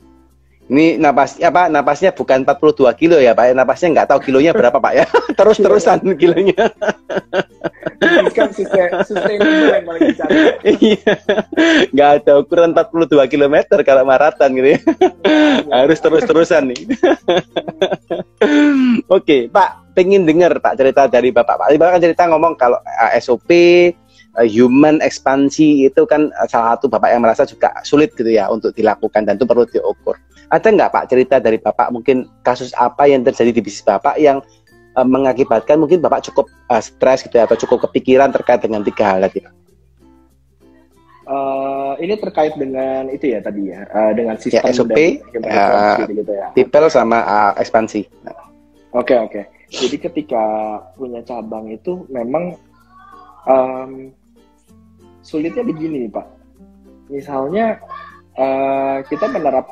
Ini napasnya bukan 42 kilo ya Pak ya, napasnya nggak tahu kilonya berapa Pak ya, terus-terusan kilonya. Bisnis kan sustainable yang paling dicari. Iya, nggak ada ukuran 42 km kalau maraton gitu ya. Harus terus-terusan nih. Oke Pak, pengen dengar Pak cerita dari Bapak. Pak kan cerita ngomong kalau SOP, human ekspansi itu kan salah satu Bapak yang merasa juga sulit gitu ya untuk dilakukan dan itu perlu diukur. Ada nggak Pak cerita dari Bapak mungkin kasus apa yang terjadi di bisnis Bapak yang mengakibatkan mungkin Bapak cukup stres gitu ya, atau cukup kepikiran terkait dengan 3 hal tadi Pak? Ini terkait dengan itu ya tadi ya, dengan sistem ya, SOP, gitu ya. people sama ekspansi. Oke. Jadi ketika punya cabang itu memang sulitnya begini Pak. Misalnya kita menerap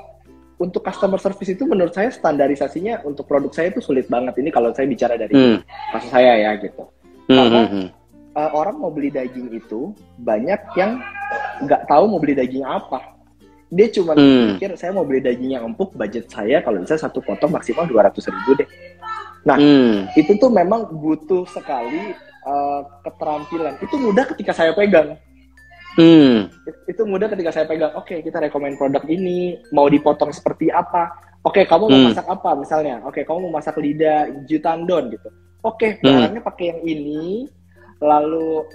untuk customer service itu menurut saya standarisasinya untuk produk saya itu sulit banget. Ini kalau saya bicara dari kasus saya ya gitu. Karena orang mau beli daging itu banyak yang nggak tahu mau beli daging apa. Dia cuma pikir saya mau beli daging yang empuk, budget saya kalau bisa 1 potong maksimal 200.000 deh. Nah itu tuh memang butuh sekali keterampilan. Itu mudah ketika saya pegang. Itu mudah ketika saya pegang. Oke, kita rekomend produk ini, mau dipotong seperti apa. Oke, kamu mau masak apa misalnya. Oke, kamu mau masak lidah jutandon gitu. Oke, barangnya pakai yang ini, lalu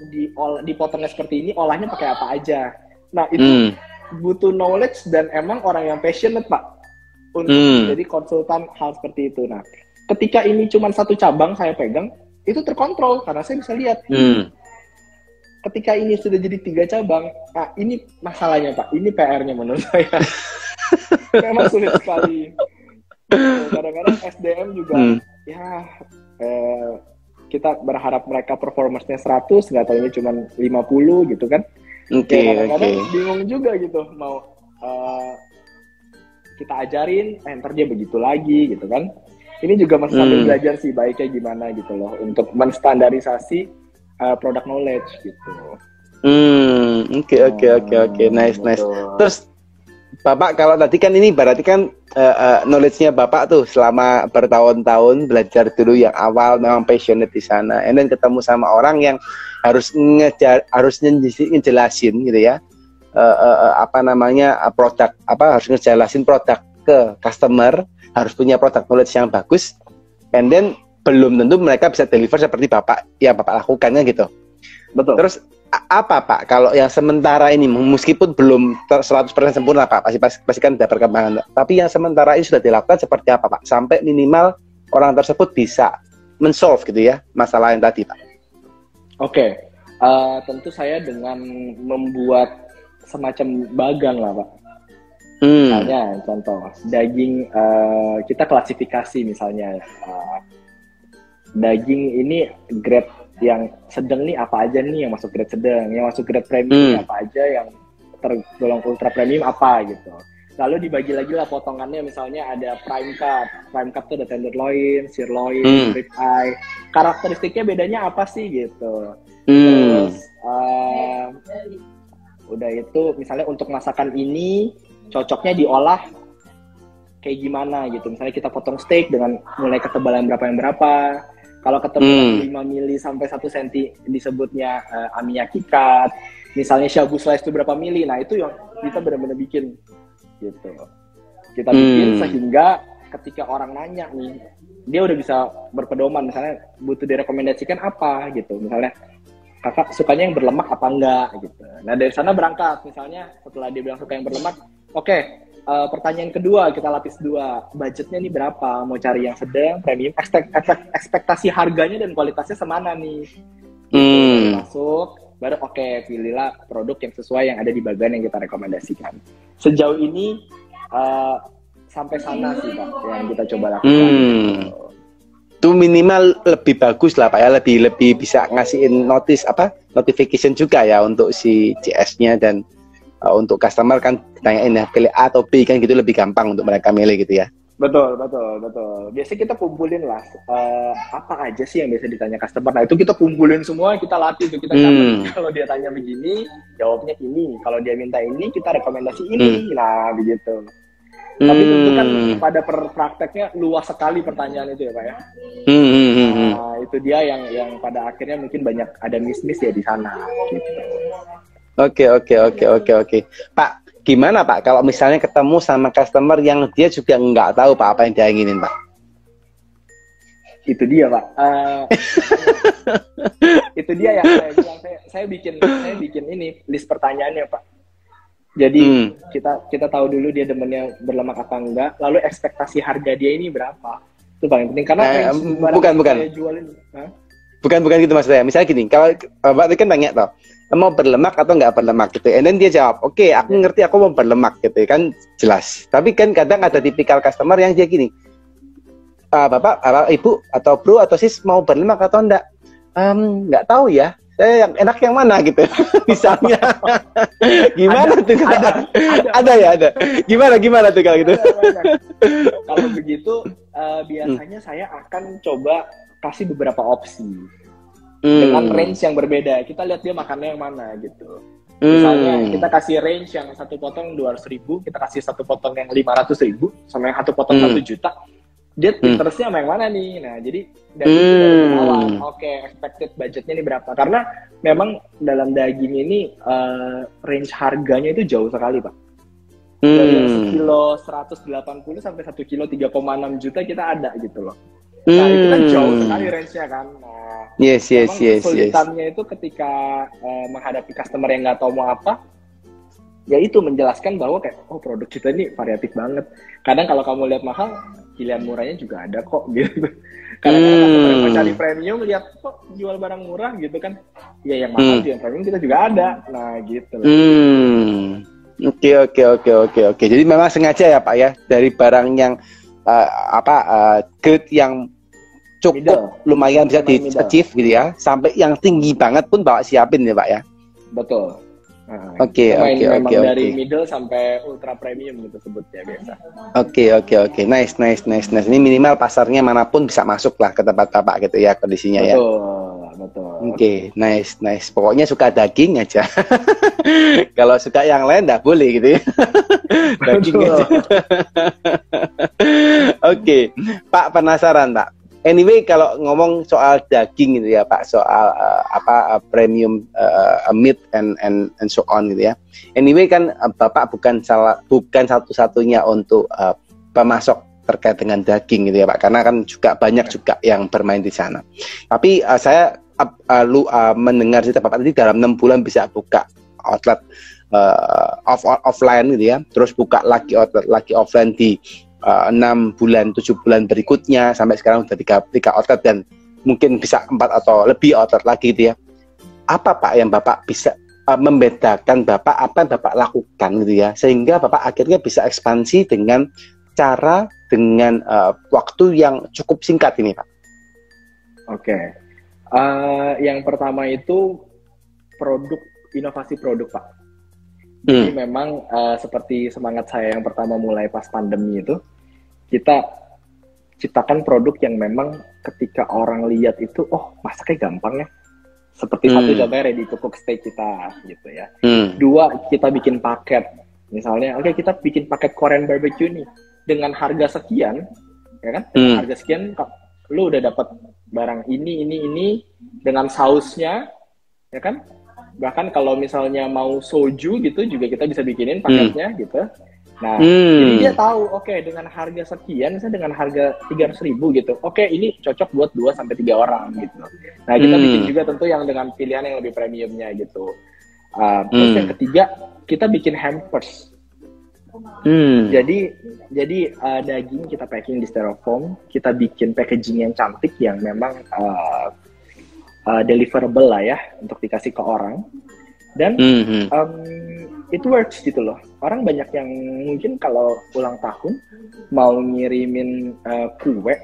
dipotongnya seperti ini, olahnya pakai apa aja. Nah, itu butuh knowledge dan emang orang yang passionate Pak untuk jadi konsultan hal seperti itu. Nah, ketika ini cuma 1 cabang saya pegang, itu terkontrol karena saya bisa lihat. Ketika ini sudah jadi 3 cabang, nah ini masalahnya Pak, ini PR-nya menurut saya. Memang sulit sekali. Kadang-kadang SDM juga, kita berharap mereka performance-nya 100, nggak tahu ini cuma 50 gitu kan. Kadang-kadang bingung juga gitu, mau kita ajarin, ntar dia begitu lagi gitu kan. Ini juga masih sambil belajar sih baiknya gimana gitu loh untuk menstandarisasi product knowledge gitu. Oke. Nice. Terus Bapak kalau tadi kan ini berarti kan knowledge-nya Bapak tuh selama bertahun-tahun belajar dulu yang awal memang passionate di sana, and then ketemu sama orang yang harus ngejelasin gitu ya, harus ngejelasin produk ke customer, harus punya product knowledge yang bagus, and then belum tentu mereka bisa deliver seperti Bapak yang Bapak lakukannya gitu. Betul. Terus apa Pak kalau yang sementara ini meskipun belum 100% sempurna Pak, pasti kan ada perkembangan, tapi yang sementara ini sudah dilakukan seperti apa Pak sampai minimal orang tersebut bisa men-solve gitu ya masalah yang tadi Pak? Oke. Tentu saya dengan membuat semacam bagan lah Pak. Misalnya contoh daging, kita klasifikasi misalnya daging ini grade yang sedang nih apa aja nih yang masuk grade sedang, yang masuk grade premium apa aja, yang tergolong ultra premium apa gitu. Lalu dibagi lagi lah potongannya, misalnya ada prime cut tuh ada tenderloin, sirloin, rib eye. Karakteristiknya bedanya apa sih gitu. Terus udah itu misalnya untuk masakan ini cocoknya diolah kayak gimana gitu. Misalnya kita potong steak dengan mulai ketebalan berapa yang berapa. Kalau ketebalan 5 mili sampai 1 cm disebutnya amiyaki cut. Misalnya shabu slice itu berapa mili. Nah, itu yang kita benar-benar bikin gitu. Kita bikin sehingga ketika orang nanya nih, dia udah bisa berpedoman, misalnya butuh direkomendasikan apa gitu. Misalnya kakak sukanya yang berlemak apa enggak gitu. Nah, dari sana berangkat, misalnya setelah dia bilang suka yang berlemak, oke, pertanyaan kedua kita lapis 2, budgetnya nih berapa, mau cari yang sedang, premium, ekspektasi harganya dan kualitasnya semana nih gitu. Masuk, baru oke, pilihlah produk yang sesuai yang ada di bagian yang kita rekomendasikan. Sejauh ini sampai sana sih Pak yang kita coba lakukan gitu. Itu minimal lebih bagus lah Pak ya, lebih bisa ngasihin notification juga ya untuk si CS-nya, dan untuk customer kan ditanyain ya pilih A atau B kan gitu, lebih gampang untuk mereka milih gitu ya. Betul. Biasanya kita kumpulin lah apa aja sih yang biasa ditanya customer. Nah itu kita kumpulin semua, kita latih tuh, kita catat. Kalau dia tanya begini, jawabnya ini. Kalau dia minta ini, kita rekomendasi ini. Nah begitu. Tapi tentu kan pada prakteknya luas sekali pertanyaan itu ya Pak ya. Nah itu dia yang pada akhirnya mungkin banyak ada miss ya di sana. Gitu. Oke. Pak, gimana Pak kalau misalnya ketemu sama customer yang dia juga nggak tahu Pak apa yang dia inginin Pak? Itu dia Pak. Itu dia yang saya bilang, saya bikin ini list pertanyaannya Pak. Jadi kita tahu dulu dia demennya berlemak apa enggak, lalu ekspektasi harga dia ini berapa. Itu paling penting karena bukan. Saya jualin. Bukan gitu mas saya. Misalnya gini, kalau Bapak kan tanya toh, mau berlemak atau nggak berlemak gitu, and then dia jawab, oke, aku ngerti, aku mau berlemak gitu, kan jelas. Tapi kan kadang ada tipikal customer yang dia gini, Bapak, Ibu atau Bro atau Sis mau berlemak atau enggak? Nggak tahu ya. Saya yang enak yang mana gitu. Misalnya. Gimana tuh? Ada. Gimana tuh kalau gitu? Kalau begitu biasanya saya akan coba kasih beberapa opsi dengan range yang berbeda. Kita lihat dia makannya yang mana gitu. Misalnya kita kasih range yang satu potong 200.000, kita kasih satu potong yang 500.000, sama yang satu potong 1 juta. Dia interestnya sama yang mana nih? Nah, jadi dari awal, expected budgetnya ini berapa? Karena memang dalam daging ini range harganya itu jauh sekali, Pak. Dari 1 kilo 180 sampai 1 kilo 3,6 juta kita ada gitu loh. Nah, itu kan jauh sekali range-nya kan. Nah, yes. kesulitannya itu ketika menghadapi customer yang nggak tahu mau apa, ya itu menjelaskan bahwa kayak, produk kita ini variatif banget. Kadang kalau kamu lihat mahal, pilihan murahnya juga ada kok gitu. Kadang customer yang mau cari premium lihat kok jual barang murah gitu kan. Ya yang mahal yang premium kita juga ada. Nah gitu loh. Oke. Jadi memang sengaja ya Pak ya, dari barang yang grade yang cukup lumayan bisa di-achieve gitu ya, sampai yang tinggi banget pun Bapak siapin ya Pak ya. Betul. Nah, Oke, kita main oke, memang oke, dari oke. middle sampai ultra premium gitu sebutnya biasa. Oke, oke, oke. Nice, nice, nice, nice. Ini minimal pasarnya manapun bisa masuk lah ke tempat Bapak gitu ya kondisinya ya. Betul, betul. Oke, nice, nice. Pokoknya suka daging aja. Kalau suka yang lain nggak boleh gitu ya. Daging aja. Betul. Oke, Pak penasaran Pak. Anyway, kalau ngomong soal daging gitu ya Pak, soal premium meat and so on gitu ya. Anyway kan Bapak bukan satu-satunya untuk pemasok terkait dengan daging gitu ya Pak, karena kan juga banyak juga yang bermain di sana. Tapi saya mendengar cerita Bapak tadi dalam 6 bulan bisa buka outlet offline gitu ya, terus buka lagi outlet lagi offline di 6 bulan, 7 bulan berikutnya, sampai sekarang udah 3 outlet dan mungkin bisa 4 atau lebih outlet lagi gitu ya. Apa Pak yang Bapak bisa membedakan Bapak, apa yang Bapak lakukan gitu ya, sehingga Bapak akhirnya bisa ekspansi dengan cara, dengan waktu yang cukup singkat ini Pak? Oke. Yang pertama itu inovasi produk Pak. Jadi memang seperti semangat saya yang pertama mulai pas pandemi itu, kita ciptakan produk yang memang ketika orang lihat itu, oh masaknya gampang ya. Seperti satu contohnya ready to cook steak kita gitu ya. 2, kita bikin paket. Misalnya, oke, kita bikin paket Korean barbecue nih dengan harga sekian, ya kan? Dengan harga sekian, lu udah dapat barang ini dengan sausnya, ya kan? Bahkan kalau misalnya mau soju gitu juga kita bisa bikinin paketnya gitu. Nah, jadi dia tahu, oke, dengan harga sekian, misalnya dengan harga 300.000 gitu, oke, ini cocok buat 2-3 orang gitu. Nah, kita bikin juga tentu yang dengan pilihan yang lebih premiumnya gitu. Terus yang ketiga, kita bikin hampers. Jadi daging kita packing di styrofoam, kita bikin packaging yang cantik yang memang deliverable lah ya untuk dikasih ke orang. Dan it works gitu loh. Orang banyak yang mungkin kalau ulang tahun mau ngirimin kue,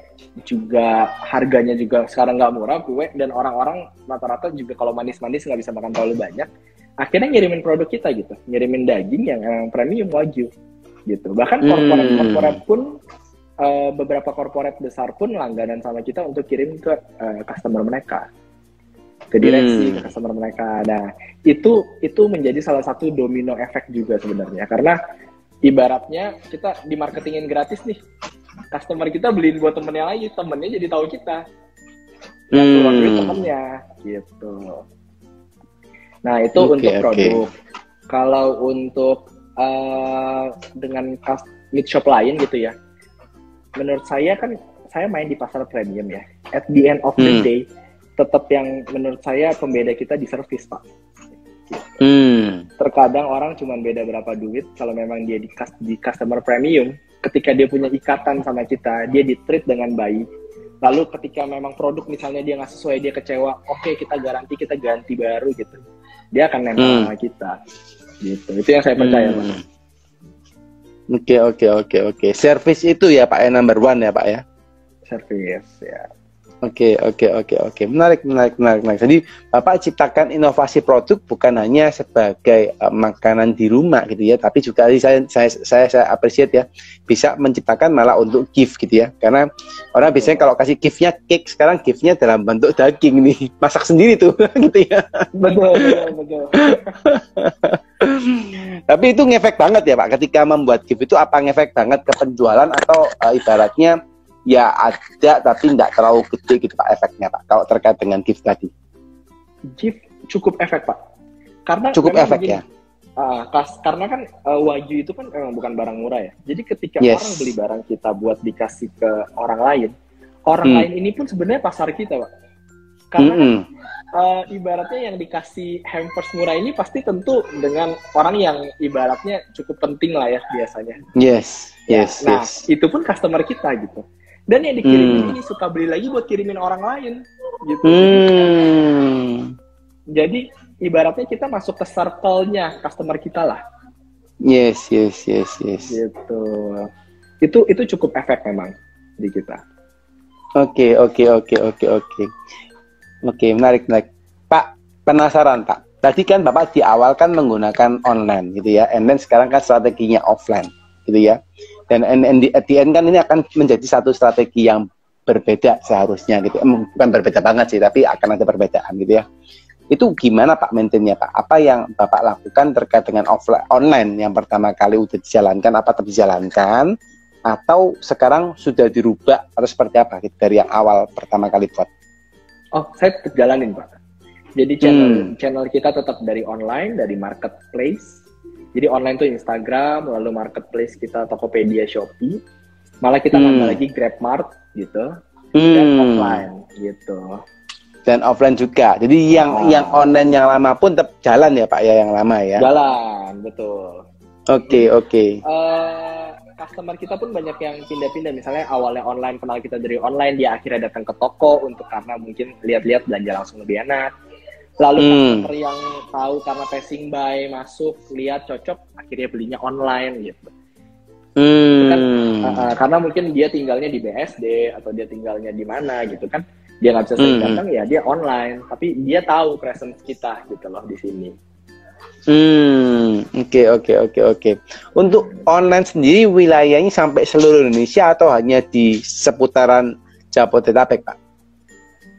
juga harganya juga sekarang nggak murah kue, dan orang-orang rata-rata juga kalau manis-manis nggak bisa makan terlalu banyak, akhirnya ngirimin produk kita gitu, ngirimin daging yang premium wagyu gitu. Bahkan korporat pun beberapa korporat besar pun langganan sama kita untuk kirim ke customer mereka, ke direksi, ke customer mereka. Nah, itu menjadi salah satu domino efek juga sebenarnya, karena ibaratnya kita di marketingin gratis nih, customer kita beliin buat temennya lagi, temennya jadi tahu kita, yang turun duit temennya gitu. Nah, itu untuk produk. Kalau untuk dengan meat shop lain gitu ya, menurut saya kan saya main di pasar premium ya, at the end of the day tetap yang menurut saya pembeda kita di service Pak. Terkadang orang cuma beda berapa duit, kalau memang dia di customer premium, ketika dia punya ikatan sama kita, dia di treat dengan baik. Lalu ketika memang produk misalnya dia nggak sesuai, dia kecewa, oke, kita garansi, kita ganti baru gitu, dia akan nempel sama kita gitu. Itu yang saya percaya Pak. Oke. Service itu ya Pak, number one ya Pak ya. Service ya. Oke. Menarik. Jadi Bapak ciptakan inovasi produk bukan hanya sebagai makanan di rumah gitu ya, tapi juga saya appreciate ya, bisa menciptakan malah untuk gift gitu ya. Karena orang biasanya kalau kasih giftnya cake, sekarang giftnya dalam bentuk daging nih, masak sendiri tuh gitu ya. Betul. Tapi itu ngefek banget ya Pak, ketika membuat gift itu apa ngefek banget ke penjualan, atau ibaratnya ya ada tapi nggak terlalu gede gitu Pak efeknya Pak, kalau terkait dengan gift tadi? Gift cukup efek Pak, karena cukup efek begini, ya. Karena kan wagyu itu kan memang bukan barang murah ya. Jadi ketika orang beli barang kita buat dikasih ke orang lain ini pun sebenarnya pasar kita Pak. Karena kan, ibaratnya yang dikasih hampers murah ini pasti tentu dengan orang yang ibaratnya cukup penting lah ya biasanya. Yes. Itu pun customer kita gitu. Dan yang dikirim ini suka beli lagi buat kirimin orang lain gitu. Jadi ibaratnya kita masuk ke circle-nya customer kita lah. Yes. Gitu. Itu cukup efek memang di kita. Oke, menarik. Pak, penasaran Pak. tadi kan Bapak di awal kan menggunakan online gitu ya, and then sekarang kan strateginya offline gitu ya. Dan at the end kan ini akan menjadi satu strategi yang berbeda seharusnya gitu. Bukan berbeda banget sih, tapi akan ada perbedaan gitu ya. Itu gimana Pak maintainnya Pak? Apa yang Bapak lakukan terkait dengan offline online yang pertama kali udah dijalankan, apa tetap dijalankan? Atau sekarang sudah dirubah atau seperti apa gitu, dari yang awal pertama kali buat? Oh, saya tetap jalanin Pak. Jadi channel kita tetap dari online, dari marketplace. Jadi online tuh Instagram, lalu marketplace kita Tokopedia, Shopee. Malah kita nambah lagi GrabMart gitu. Dan offline gitu. Dan offline juga. Jadi yang online yang lama pun tetap jalan ya Pak ya, yang lama ya. Jalan, betul. Oke. Customer kita pun banyak yang pindah-pindah. Misalnya awalnya online, kenal kita dari online, dia akhirnya datang ke toko karena mungkin lihat-lihat belanja langsung lebih enak. Lalu customer yang tahu karena passing by masuk, lihat cocok, akhirnya belinya online gitu. Kan, karena mungkin dia tinggalnya di BSD atau dia tinggalnya di mana gitu kan, dia nggak bisa sering datang ya dia online, tapi dia tahu presence kita gitu loh di sini. Oke. Untuk online sendiri wilayahnya sampai seluruh Indonesia atau hanya di seputaran Jabodetabek Pak?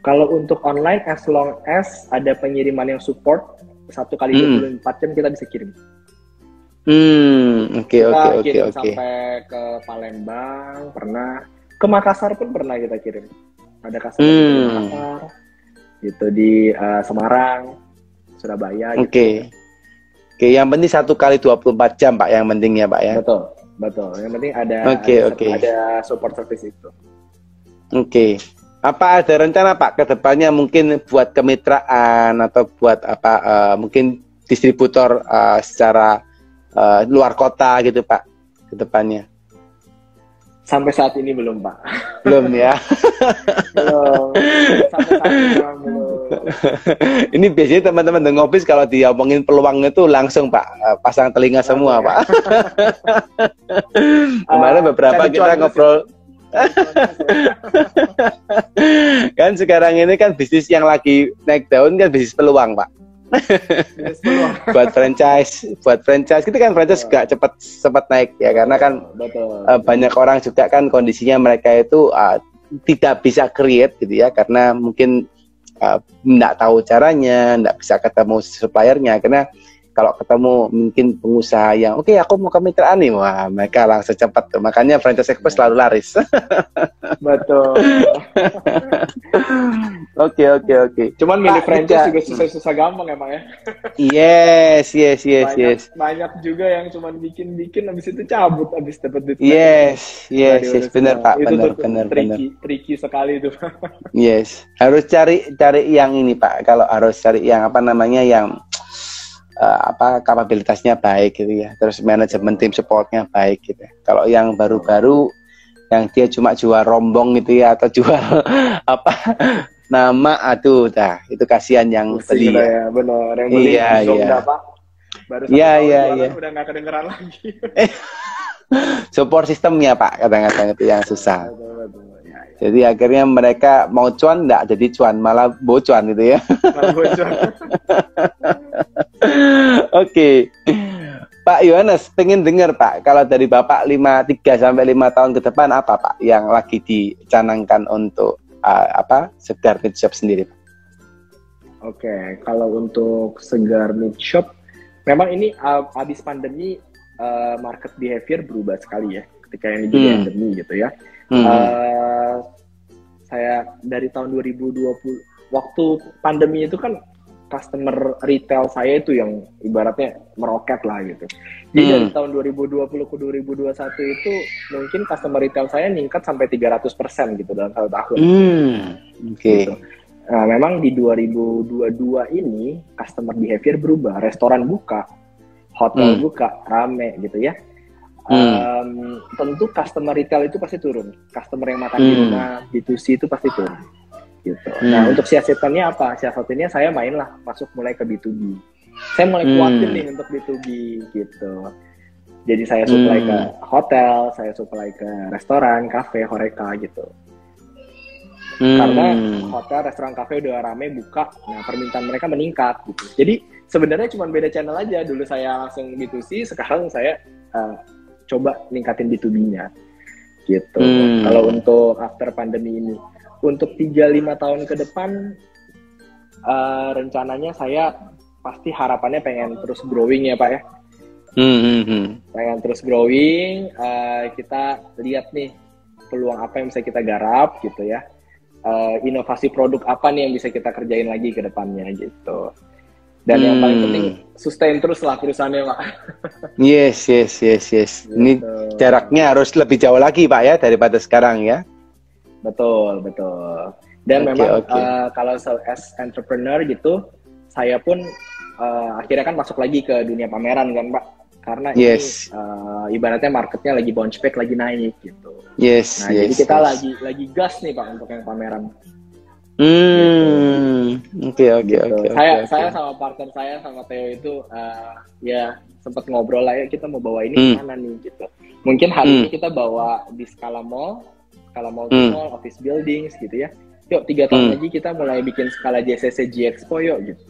Kalau untuk online, as long as ada pengiriman yang support 1 kali 24 jam kita bisa kirim. Oke. Sampai ke Palembang pernah, ke Makassar pun pernah kita kirim. Ada customer di Makassar, gitu di Semarang, Surabaya. Oke, yang penting 1 kali 24 jam Pak, yang penting ya Pak ya. Betul. Yang penting ada support service itu. Oke. Apa ada rencana Pak ke depannya mungkin buat kemitraan atau buat apa mungkin distributor secara luar kota gitu Pak ke depannya? Sampai saat ini belum Pak. Belum ya? Belum. Sampai saat ini belum. Ini biasanya teman-teman The Ngopis kalau diomongin peluang itu langsung Pak pasang telinga semua Pak. Kemarin beberapa kita ngobrol. Kan sekarang ini kan bisnis yang lagi naik daun kan bisnis peluang Pak. buat franchise gitu kan, franchise juga cepat naik ya, karena kan banyak orang juga kan kondisinya mereka itu tidak bisa create gitu ya, karena mungkin nggak tahu caranya, nggak bisa ketemu suppliernya. Karena kalau ketemu mungkin pengusaha yang oke, aku mau kemitraan nih, wah mereka langsung cepat tuh. Makanya franchise express selalu laris. Betul. Oke. Cuman milih franchise juga susah gampang emang ya. Yes. Banyak juga yang cuman bikin habis itu cabut habis dapat duit. Yes, benar Pak, benar. Tricky sekali itu. Yes, harus cari yang ini Pak. Kalau harus cari yang apa namanya, yang kapabilitasnya baik gitu ya, terus manajemen tim supportnya baik gitu. Kalau yang baru-baru yang dia cuma jual rombong gitu ya, atau jual nama, aduh dah itu kasihan yang beli ya. Benar, yang beli Pak. Baru udah nggak kedengeran lagi. Support sistemnya Pak, kadang-kadang itu yang susah. Betul. Ya. Jadi akhirnya mereka mau cuan nggak jadi cuan, malah bocuan gitu ya. Oke. Pak Yohanes, pengen dengar Pak, kalau dari Bapak 3-5 tahun ke depan apa Pak yang lagi dicanangkan untuk Segar Meat Shop sendiri Pak? Oke, kalau untuk Segar Meat Shop, memang ini habis pandemi market behavior berubah sekali ya, ketika yang jadi pandemi gitu ya. Saya dari tahun 2020, waktu pandemi itu kan customer retail saya itu yang ibaratnya meroket lah gitu. Jadi dari tahun 2020 ke 2021 itu mungkin customer retail saya meningkat sampai 300% gitu dalam 1 tahun. Gitu. Nah, memang di 2022 ini customer behavior berubah, restoran buka, hotel buka, rame gitu ya. Tentu customer retail itu pasti turun, customer yang makan di rumah, B2C itu pasti turun. Gitu. Nah, untuk siasatannya apa? Siasatannya saya masuk mulai ke B2B. Saya mulai kuatin nih untuk B2B gitu. Jadi saya supply ke hotel, saya supply ke restoran, kafe, horeca gitu. Karena hotel, restoran, kafe udah rame buka, nah permintaan mereka meningkat gitu. Jadi sebenarnya cuma beda channel aja. Dulu saya langsung B2C, sekarang saya coba ningkatin B2B-nya gitu. Kalau untuk after pandemi ini, untuk 3-5 tahun ke depan rencananya saya pasti harapannya pengen terus growing ya Pak ya. Pengen terus growing, kita lihat nih peluang apa yang bisa kita garap gitu ya. Inovasi produk apa nih yang bisa kita kerjain lagi ke depannya gitu. Dan yang paling penting sustain terus lah perusahaannya Pak. Yes. Ini jaraknya harus lebih jauh lagi Pak ya daripada sekarang ya. Betul. Dan memang kalau as entrepreneur gitu, saya pun akhirnya kan masuk lagi ke dunia pameran kan Pak. Karena ini ibaratnya marketnya lagi bounce back, lagi naik gitu. Jadi kita lagi gas nih Pak untuk yang pameran. Oke. Saya sama partner saya sama Theo itu ya sempat ngobrol lah ya, kita mau bawa ini kemana nih gitu. Mungkin hari ini kita bawa di skala mall office buildings gitu ya. Yuk 3 tahun lagi kita mulai bikin skala JCC G-Expo yuk gitu.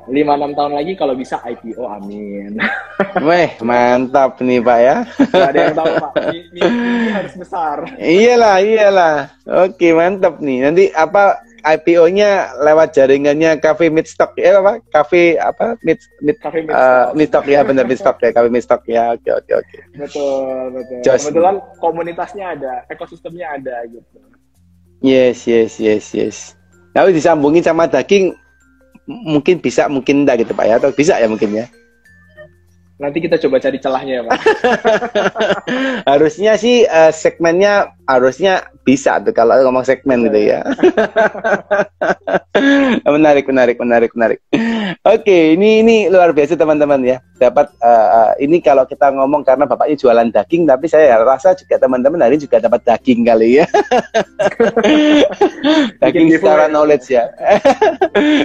5-6 tahun lagi kalau bisa IPO, amin. Weh, mantap nih Pak ya. Gak ada yang tahu Pak, ini harus besar. Iyalah. Oke, mantap nih. Nanti apa IPO-nya lewat jaringannya Cafe Midstock ya Pak? Cafe apa? Midstock ya, benar Midstock ya, Cafe Midstock ya. Oke. Betul. Kebetulan komunitasnya ada, ekosistemnya ada gitu. Yes. Lalu disambungin sama daging, mungkin bisa, mungkin enggak gitu Pak ya, atau bisa ya mungkin ya. Nanti kita coba cari celahnya ya Pak. Harusnya sih segmennya harusnya bisa tuh kalau ngomong segmen gitu ya. Menarik. Oke, ini luar biasa teman-teman ya. Dapat ini kalau kita ngomong karena bapaknya jualan daging, tapi saya rasa juga teman-teman hari ini juga dapat daging kali ya. Daging secara knowledge ya.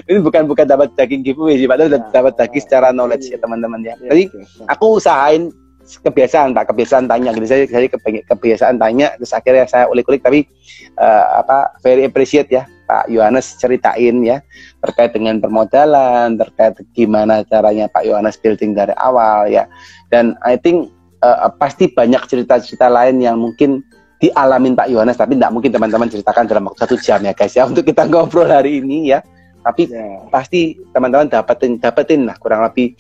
Ini bukan dapat daging giveaway sih, padahal dapat daging secara knowledge ya teman-teman ya. Jadi aku usahain kebiasaan tanya gitu. Saya kebiasaan tanya, terus akhirnya saya ulik-ulik, tapi very appreciate ya Pak Yohanes ceritain ya terkait dengan permodalan, terkait gimana caranya Pak Yohanes building dari awal ya. Dan I think pasti banyak cerita-cerita lain yang mungkin dialamin Pak Yohanes, tapi tidak mungkin teman-teman ceritakan dalam waktu 1 jam ya guys ya untuk kita ngobrol hari ini ya. Tapi pasti teman-teman dapetin lah kurang lebih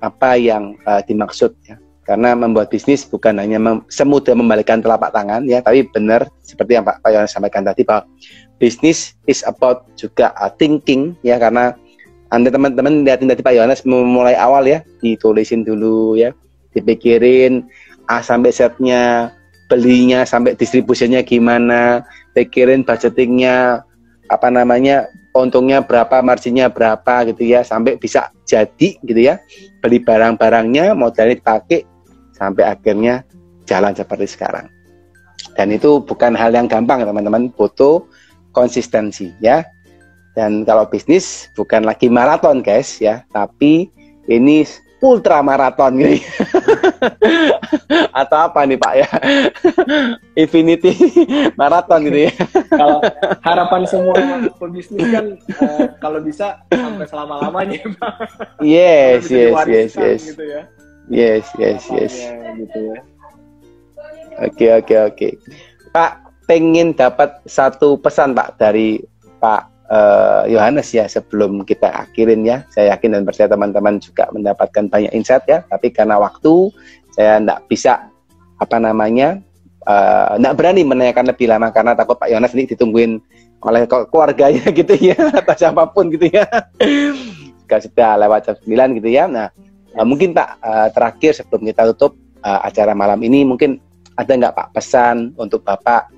apa yang dimaksud ya. Karena membuat bisnis bukan hanya semudah membalikkan telapak tangan ya, tapi benar seperti yang Pak Yohanes sampaikan tadi bahwa bisnis is about juga thinking ya. Karena Anda teman-teman lihatin tadi Pak Yohanes memulai awal ya, ditulisin dulu ya, dipikirin A sampai Z-nya, belinya sampai distribusinya gimana, pikirin budgetingnya, untungnya berapa, marginnya berapa gitu ya, sampai bisa jadi gitu ya, beli barang-barangnya, modalnya dipakai, sampai akhirnya jalan seperti sekarang. Dan itu bukan hal yang gampang teman-teman, butuh konsistensi ya. Dan kalau bisnis bukan lagi maraton guys ya, tapi ini ultra maraton gitu. Atau apa nih Pak ya? Infinity maraton gitu ya. Kalau harapan semua pebisnis kan kalau bisa sampai selama-lamanya Pak. Yes. Gitu ya. Yes. Gitu ya. Oke. Pak, pengen dapat satu pesan Pak dari Pak Yohanes ya sebelum kita akhirin ya. Saya yakin dan percaya teman-teman juga mendapatkan banyak insight ya. Tapi karena waktu saya tidak bisa tidak berani menanyakan lebih lama karena takut Pak Yohanes ini ditungguin oleh keluarganya gitu ya atau siapapun gitu ya. Sudah lewat jam 9 gitu ya. Nah, mungkin Pak terakhir sebelum kita tutup acara malam ini, mungkin ada nggak Pak pesan untuk Bapak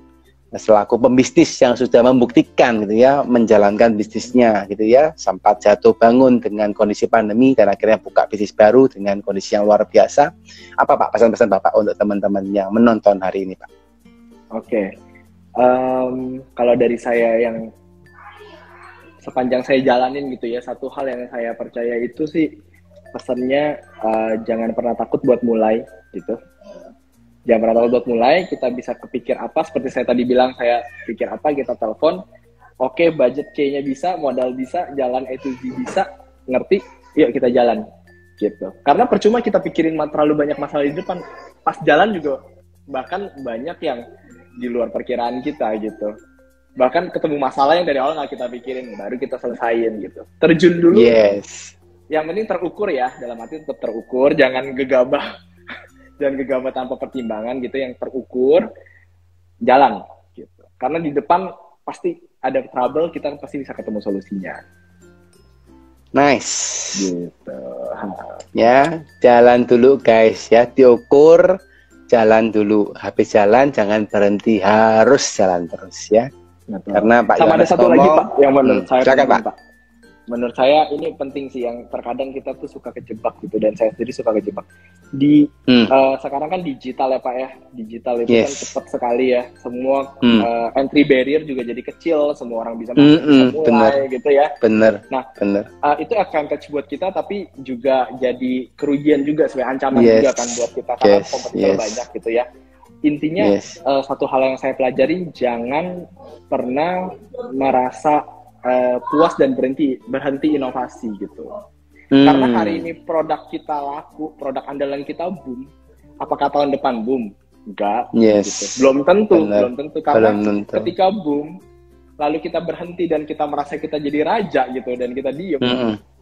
selaku pembisnis yang sudah membuktikan gitu ya menjalankan bisnisnya gitu ya, sempat jatuh bangun dengan kondisi pandemi dan akhirnya buka bisnis baru dengan kondisi yang luar biasa. Apa Pak pesan-pesan Bapak untuk teman-teman yang menonton hari ini Pak? Oke. Kalau dari saya yang sepanjang saya jalanin gitu ya, satu hal yang saya percaya itu sih pesannya jangan pernah takut buat mulai gitu. Jangan pernah takut buat mulai, kita bisa kepikir apa, seperti saya tadi bilang, saya pikir apa, kita telepon, oke, budget C-nya bisa, modal bisa, jalan A to Z bisa, ngerti, yuk kita jalan, gitu. Karena percuma kita pikirin terlalu banyak masalah di depan, pas jalan juga, bahkan banyak yang di luar perkiraan kita, gitu. Bahkan ketemu masalah yang dari awal nggak kita pikirin, baru kita selesain, gitu. Terjun dulu, yang penting terukur ya, dalam arti tetap terukur, jangan gegabah. Jangan gegabah tanpa pertimbangan gitu, yang terukur, jalan gitu. Karena di depan pasti ada trouble, kita pasti bisa ketemu solusinya. Nice. Gitu. Ya, jalan dulu guys ya, diukur, jalan dulu. Habis jalan jangan berhenti, harus jalan terus ya. Betul. Karena Pak sama Yohanes ada satu ngomong, lagi Pak yang menurut saya silakan, penting, Pak. Menurut saya ini penting sih, yang terkadang kita tuh suka kejebak gitu, dan saya sendiri suka kejebak di sekarang kan digital ya Pak ya, digital itu kan cepat sekali ya, semua entry barrier juga jadi kecil, semua orang bisa masuk, bisa mulai gitu ya. Nah itu advantage buat kita, tapi juga jadi kerugian juga, sebagai ancaman juga kan buat kita, karena kompetitor banyak gitu ya. Intinya satu hal yang saya pelajari, jangan pernah merasa puas dan berhenti inovasi gitu. Karena hari ini produk kita laku, produk andalan kita boom, apakah tahun depan boom? Enggak. Gitu. Belum tentu. Karena ketika boom, lalu kita berhenti dan kita merasa kita jadi raja gitu, dan kita diem,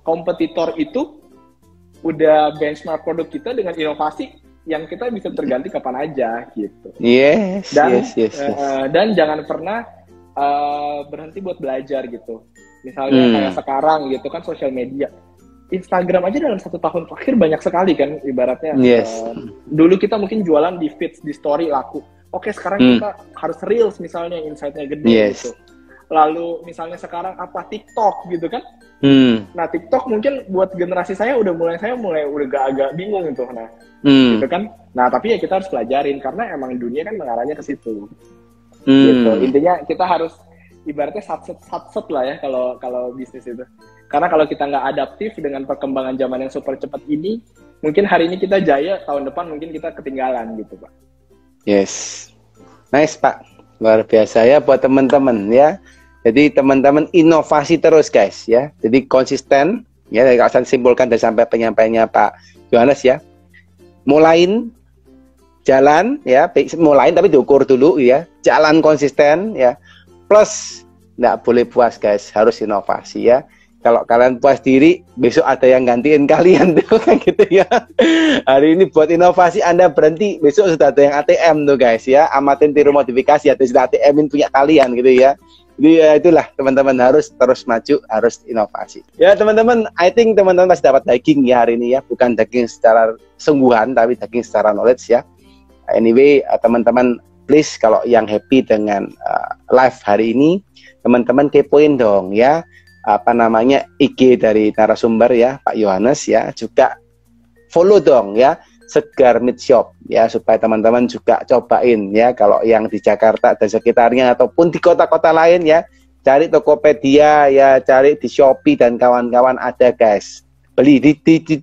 kompetitor itu udah benchmark produk kita dengan inovasi yang kita bisa terganti kapan aja gitu. Dan jangan pernah berhenti buat belajar gitu. Misalnya kayak sekarang gitu kan, sosial media, Instagram aja dalam 1 tahun terakhir banyak sekali kan, ibaratnya. Dulu kita mungkin jualan di feeds, di story laku. Oke, sekarang kita harus reels misalnya, insight-nya gede gitu. Lalu misalnya sekarang apa, TikTok gitu kan. Nah TikTok mungkin buat generasi saya udah agak bingung itu. Nah gitu kan. Nah tapi ya kita harus pelajarin, karena emang dunia kan mengarahnya ke situ. Gitu. Intinya kita harus ibaratnya satset lah ya kalau bisnis itu. Karena kalau kita nggak adaptif dengan perkembangan zaman yang super cepat ini, mungkin hari ini kita jaya, tahun depan mungkin kita ketinggalan gitu Pak. Nice Pak, luar biasa ya buat teman-teman ya. Jadi teman-teman inovasi terus guys ya. Jadi konsisten ya, dari kalau saya simpulkan dari sampai penyampaiannya Pak Yohanes ya. Mulain, jalan ya, mulain tapi diukur dulu ya. Jalan konsisten ya. Plus nggak boleh puas guys, harus inovasi ya. Kalau kalian puas diri, besok ada yang gantiin kalian tuh kan gitu ya. Hari ini buat inovasi Anda berhenti, besok sudah ada yang ATM tuh guys ya. Amatin tiru modifikasi atau sudah ATM-in punya kalian gitu ya. Jadi ya itulah teman-teman, harus terus maju, harus inovasi. Ya teman-teman, I think teman-teman masih dapat daging ya hari ini ya. Bukan daging secara sungguhan, tapi daging secara knowledge ya. Anyway, teman-teman please kalau yang happy dengan live hari ini, teman-teman kepoin dong ya, apa namanya, IG dari narasumber ya, Pak Yohanes ya, juga follow dong ya, Segar Meat Shop ya, supaya teman-teman juga cobain ya, kalau yang di Jakarta dan sekitarnya ataupun di kota-kota lain ya, cari Tokopedia ya, cari di Shopee dan kawan-kawan ada guys. Beli di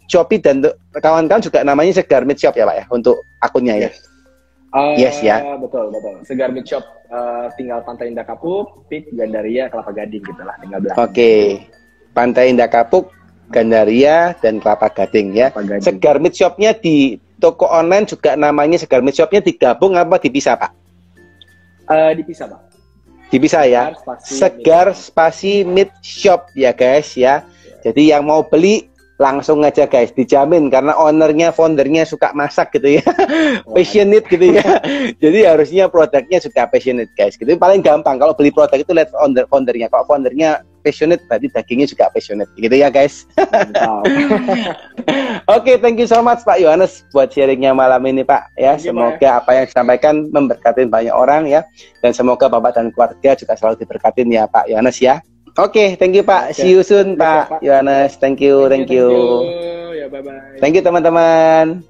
Shopee dan kawan-kawan juga namanya Segar Meat Shop ya Pak ya, untuk akunnya ya. Ya. Betul. Segar Meat Shop, tinggal Pantai Indah Kapuk, Pik, Gandaria, Kelapa Gading gitu lah, tinggal belakang. Oke. Pantai Indah Kapuk, Gandaria, dan Kelapa Gading ya. Segar Meat Shop-nya di toko online juga namanya Segar Meat Shop-nya digabung apa dipisah Pak? Dipisah Pak. Dipisah ya. Segar spasi Meat Shop ya guys ya. Jadi yang mau beli langsung aja guys, dijamin, karena ownernya, foundernya suka masak gitu ya. Passionate gitu ya. Jadi harusnya produknya juga passionate guys. Gitu paling gampang, kalau beli produk itu lihat foundernya. Kalau foundernya passionate, berarti dagingnya juga passionate gitu ya guys. Oke, thank you so much Pak Yohanes buat sharingnya malam ini Pak ya. Semoga apa yang disampaikan memberkatin banyak orang ya, dan semoga Bapak dan keluarga juga selalu diberkatin ya Pak Yohanes ya. Oke, thank you Pak. See you soon Pak Yohanes. Thank you. Ya, bye-bye. Thank you teman-teman.